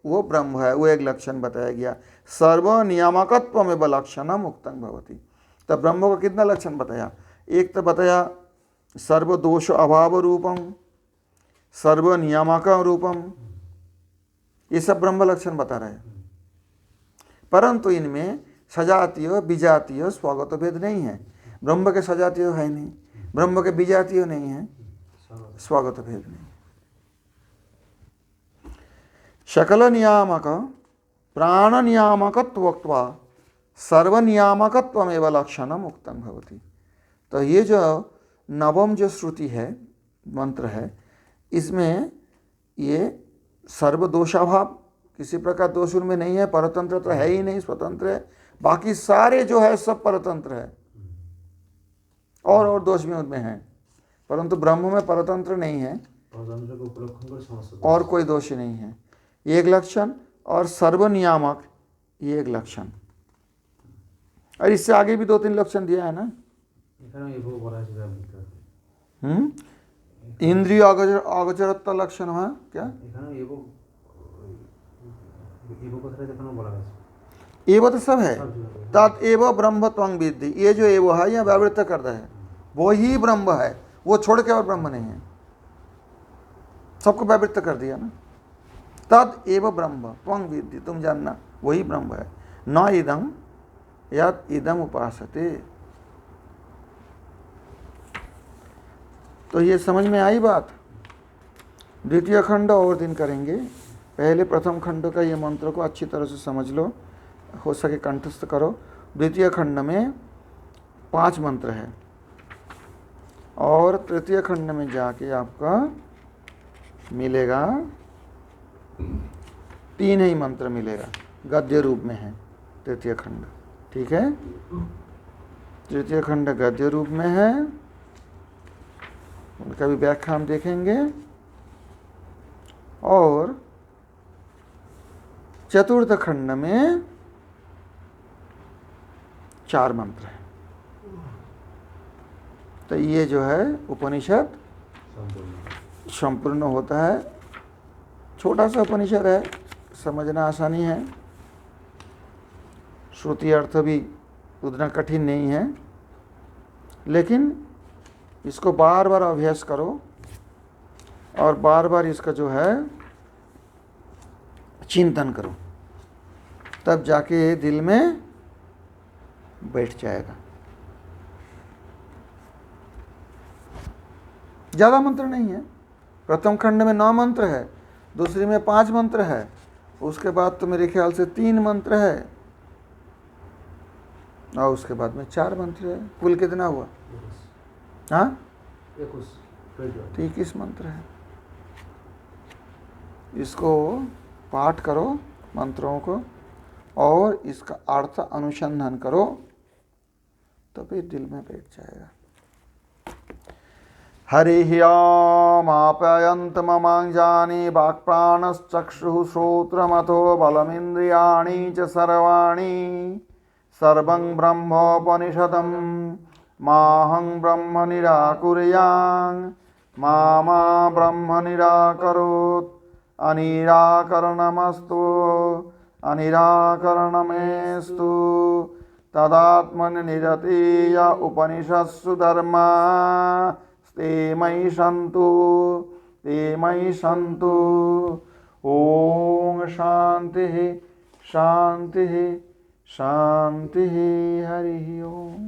वो ब्रह्म है, वो एक लक्षण बताया गया। सर्व नियामकत्व में लक्षणम उक्तं भवति। तब ब्रह्म का कितना लक्षण बताया? एक तो बताया सर्व दोष अभाव रूपम, सर्व नियामक रूपम, ये सब ब्रह्म लक्षण बता रहे हैं। परंतु इनमें सजातीय विजातीय स्वगत भेद नहीं है। ब्रह्म के सजातीय है नहीं, ब्रह्म के विजातीय नहीं है, स्वगत भेद नहीं। सकल नियामक प्राण नियामकत्वक्त्वा सर्व नियामकत्वमेव लक्षणम उक्तं भवति। तो ये जो नवम जो श्रुति है, मंत्र है, इसमें ये सर्व दोषाभाव, किसी प्रकार दोष उनमें नहीं है, परतंत्र तो है ही नहीं, स्वतंत्र है, बाकी सारे जो है सब परतंत्र है, और दोष भी उनमें है, परंतु ब्रह्म में परतंत्र नहीं है और कोई दोष नहीं है, ये एक लक्षण। और सर्व नियामक, ये एक लक्षण। और इससे आगे भी 2-3 लक्षण दिया है ना। इंद्रिय अगोचरत्व लक्षण है क्या? एव तो सब है, तत् एव ब्रह्म त्वं विद्धि, ये जो एव है यह व्यावृत्त कर रहा है, वो ही ब्रह्म है, वो छोड़ के और ब्रह्म नहीं है, सबको व्यावृत्त कर दिया ना। तद एव ब्रह्म त्वं विद्धि, तुम जानना, वही ब्रह्म है। न इदम यद इदम उपासते। तो ये समझ में आई बात। द्वितीय खंड और दिन करेंगे, पहले प्रथम खंड का ये मंत्र को अच्छी तरह से समझ लो, हो सके कंठस्थ करो। द्वितीय खंड में 5 मंत्र है और तृतीय खंड में जाके आपका मिलेगा 3 ही मंत्र मिलेगा, गद्य रूप में है तृतीय खंड। ठीक है, तृतीय खंड गद्य रूप में है, उनका भी व्याख्या हम देखेंगे। और चतुर्थ खंड में 4 मंत्र हैं। तो ये जो है उपनिषद संपूर्ण होता है। छोटा सा उपनिषद है, समझना आसानी है, श्रुति अर्थ भी उतना कठिन नहीं है, लेकिन इसको बार बार अभ्यास करो और बार बार इसका जो है चिंतन करो, तब जाके दिल में बैठ जाएगा। ज़्यादा मंत्र नहीं है। प्रथम खंड में 9 मंत्र है, दूसरी में 5 मंत्र है, उसके बाद तो मेरे ख्याल से 3 मंत्र है और उसके बाद में 4 मंत्र है। कुल कितना हुआ? हाँ, 21 मंत्र है। इसको पाठ करो मंत्रों को और इसका अर्थ अनुसंधान करो, तभी दिल में बैठ जाएगा। हरि ओम आप्यायन्त ममांजानि वाक्प्राणश्चक्षुः श्रोत्रमथो बलमिन्द्रियाणि च सर्वाणि सर्वं ब्रह्मोपनिषदं माहं ब्रह्म निराकुर्यां मा ब्रह्म निराकरोत्। अनिराकरणमस्तु अनिराकरणमेस्तु तदात्मनि निरतीय उपनिषत्सु धर्मा ते मयि सन्तु। ओम शांति शांति शांति। हरि ओम।